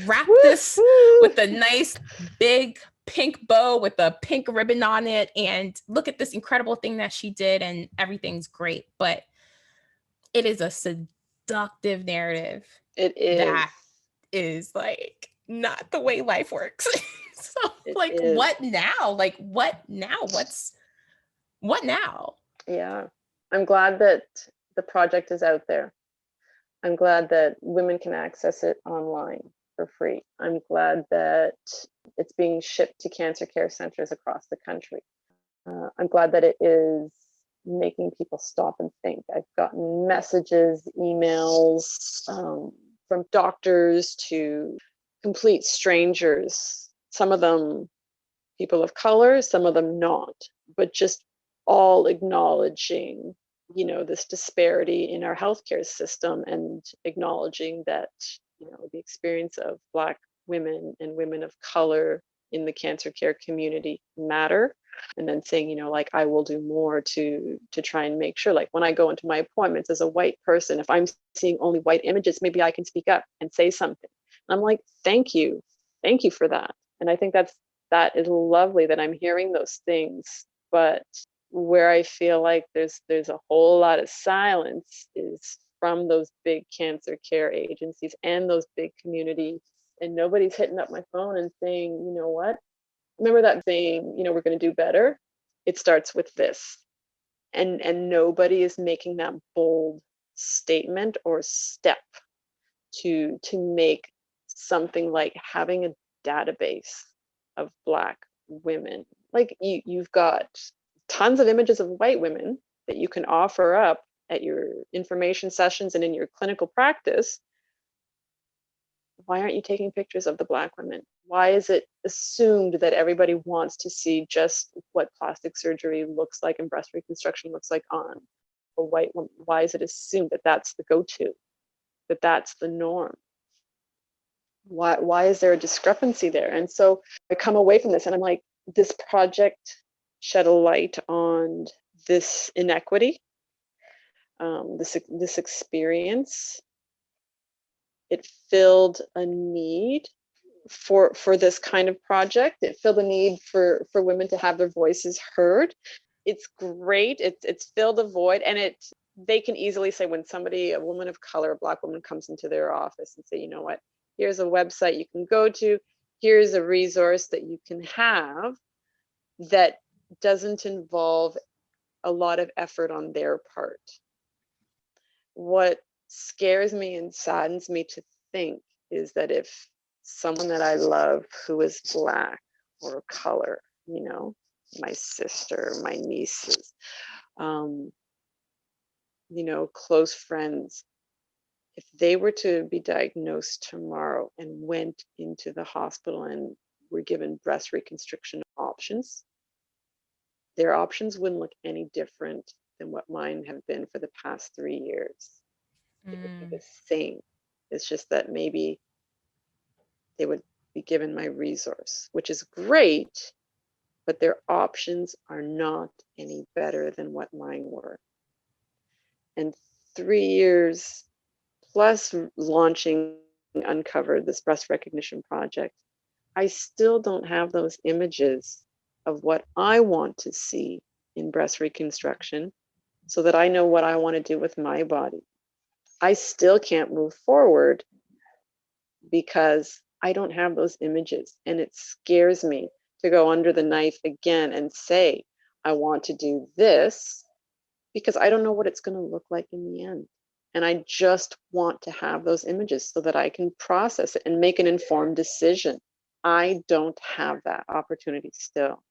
wrap this Woo-hoo! with a nice big pink bow with a pink ribbon on it and look at this incredible thing that she did, and everything's great. But it is a seductive narrative It is. that is like not the way life works. So It like, is. what now? Like, what now? What now? Yeah. I'm glad that the project is out there. I'm glad that women can access it online for free. I'm glad that it's being shipped to cancer care centers across the country. I'm glad that it is making people stop and think. I've gotten messages, emails, from doctors to complete strangers, some of them people of color, some of them not, but just all acknowledging, this disparity in our healthcare system, and acknowledging that, the experience of Black women and women of color in the cancer care community matter. And then saying, like, I will do more to try and make sure, like, when I go into my appointments as a white person, if I'm seeing only white images, maybe I can speak up and say something. And I'm like, thank you for that. And I think that is lovely that I'm hearing those things. But where I feel like there's a whole lot of silence is from those big cancer care agencies and those big communities. And nobody's hitting up my phone and saying, you know what? Remember that saying, we're going to do better? It starts with this. And nobody is making that bold statement or step to make something like having a database of Black women. Like, you've got tons of images of white women that you can offer up at your information sessions and in your clinical practice. Why aren't you taking pictures of the Black women? Why is it assumed that everybody wants to see just what plastic surgery looks like and breast reconstruction looks like on a white woman? Why is it assumed that that's the go-to, that that's the norm? Why is there a discrepancy there? And so I come away from this and I'm like, this project shed a light on this inequity, this experience. It filled a need for this kind of project. It filled a need for women to have their voices heard. It's great. It's filled a void, and they can easily say, when a woman of color, a Black woman, comes into their office and say, you know what, here's a website you can go to. here's a resource that you can have that doesn't involve a lot of effort on their part. What scares me and saddens me to think is that if someone that I love who is Black or color, you know, my sister, my nieces, you know, close friends, if they were to be diagnosed tomorrow and went into the hospital and were given breast reconstruction options, their options wouldn't look any different than what mine have been for the past 3 years. It would be the same. It's just that maybe they would be given my resource, which is great, but their options are not any better than what mine were. And 3 years plus launching Uncovered, this breast recognition project, I still don't have those images of what I want to see in breast reconstruction so that I know what I want to do with my body. I still can't move forward because I don't have those images. And it scares me to go under the knife again and say, I want to do this because I don't know what it's going to look like in the end. And I just want to have those images so that I can process it and make an informed decision. I don't have that opportunity still.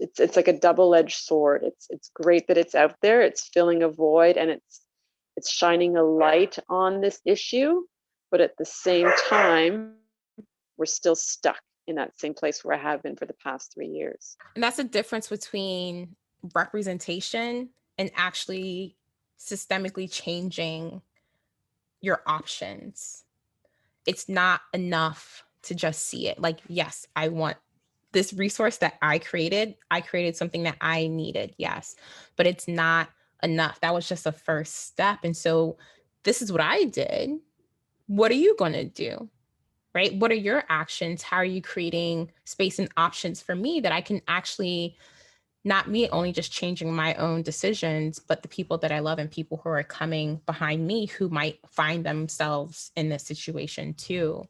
It's like a double-edged sword. It's great that it's out there. It's filling a void and it's shining a light on this issue, but at the same time, we're still stuck in that same place where I have been for the past 3 years. And that's the difference between representation and actually systemically changing your options. It's not enough to just see it. Like, yes, I want this resource that I created. I created something that I needed, yes, but it's not enough. That was just a first step. And so this is what I did. What are you going to do? Right? What are your actions? How are you creating space and options for me that I can actually, not me only just changing my own decisions, but the people that I love and people who are coming behind me who might find themselves in this situation too.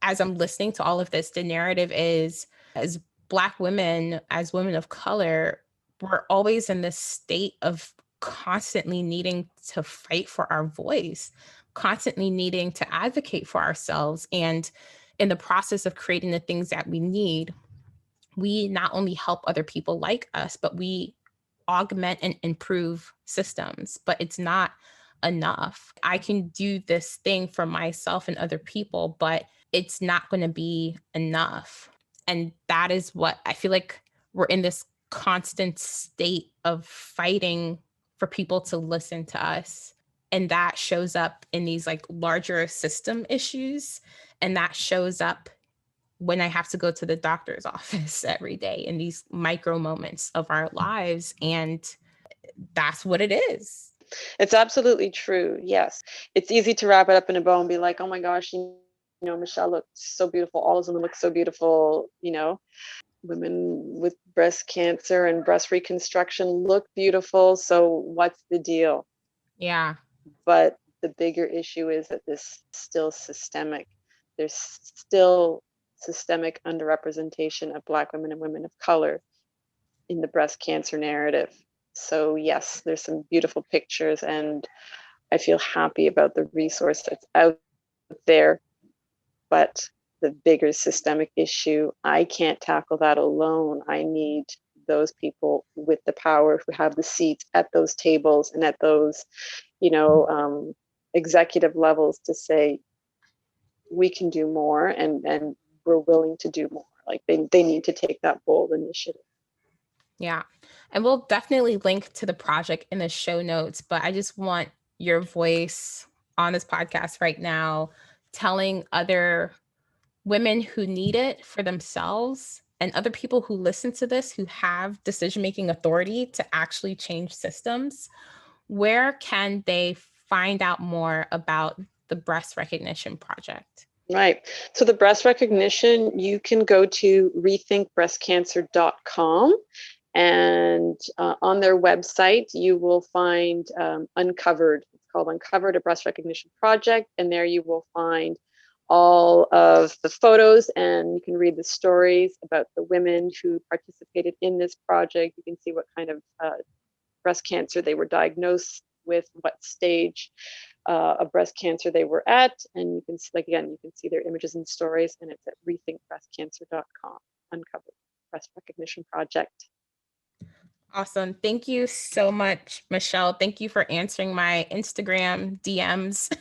As I'm listening to all of this, the narrative is, as Black women, as women of color, we're always in this state of constantly needing to fight for our voice, constantly needing to advocate for ourselves. And in the process of creating the things that we need, we not only help other people like us, but we augment and improve systems. But it's not enough. I can do this thing for myself and other people, but it's not going to be enough. And that is what I feel like we're in, this constant state of fighting for people to listen to us. And that shows up in these like larger system issues. And that shows up when I have to go to the doctor's office every day in these micro moments of our lives. And that's what it is. It's absolutely true. Yes. It's easy to wrap it up in a bow and be like, oh my gosh, you know, Michelle looks so beautiful. All of them look so beautiful. You know, women with breast cancer and breast reconstruction look beautiful. So what's the deal? Yeah. But the bigger issue is that this is still systemic. There's still systemic underrepresentation of Black women and women of color in the breast cancer narrative. So yes, there's some beautiful pictures and I feel happy about the resource that's out there, but the bigger systemic issue, I can't tackle that alone. I need those people with the power who have the seats at those tables and at those, you know, executive levels to say, we can do more and we're willing to do more. Like they need to take that bold initiative. Yeah. And we'll definitely link to the project in the show notes, but I just want your voice on this podcast right now, telling other women who need it for themselves and other people who listen to this who have decision-making authority to actually change systems. Where can they find out more about the Breast Recognition Project? Right. So the breast recognition, you can go to rethinkbreastcancer.com. And on their website, you will find Uncovered. It's called Uncovered, a breast recognition project. And there you will find all of the photos, and you can read the stories about the women who participated in this project. You can see what kind of breast cancer they were diagnosed with, what stage of breast cancer they were at, and you can see, like, again, you can see their images and stories, and it's at rethinkbreastcancer.com. Uncovered Breast Recognition Project. Awesome. Thank you so much, Michelle. Thank you for answering my Instagram DMs.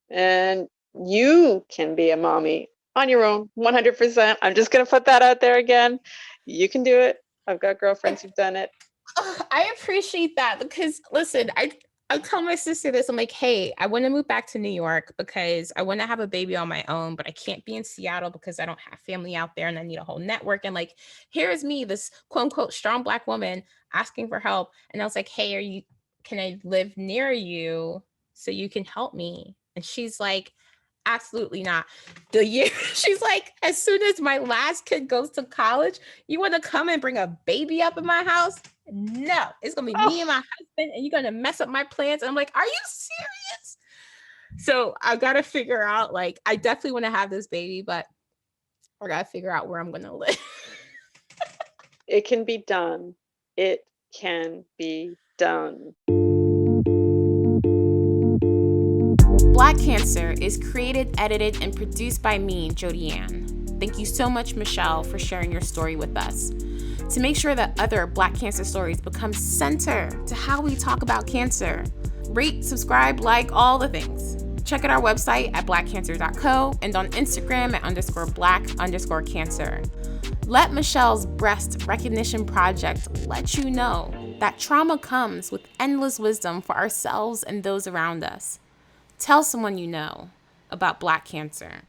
And you can be a mommy on your own, 100%. I'm just going to put that out there again. You can do it. I've got girlfriends who've done it. I appreciate that because, listen, I tell my sister this. I'm like, hey, I want to move back to New York because I want to have a baby on my own, but I can't be in Seattle because I don't have family out there and I need a whole network. And like, here's me, this quote unquote strong Black woman asking for help. And I was like, hey, can I live near you so you can help me? And she's like, absolutely not. She's like, as soon as my last kid goes to college, you want to come and bring a baby up in my house? No, it's gonna be me and my husband, and you're gonna mess up my plans. And I'm like, are you serious? So I gotta figure out, like, I definitely want to have this baby, but I gotta figure out where I'm gonna live. It can be done. It can be done. Black Cancer is created, edited, and produced by me, Jody Ann. Thank you so much, Michelle, for sharing your story with us. To make sure that other Black cancer stories become center to how we talk about cancer, rate, subscribe, like, all the things. Check out our website at blackcancer.co and on Instagram at _black_cancer. Let Michelle's Breast Recognition Project let you know that trauma comes with endless wisdom for ourselves and those around us. Tell someone you know about Black cancer.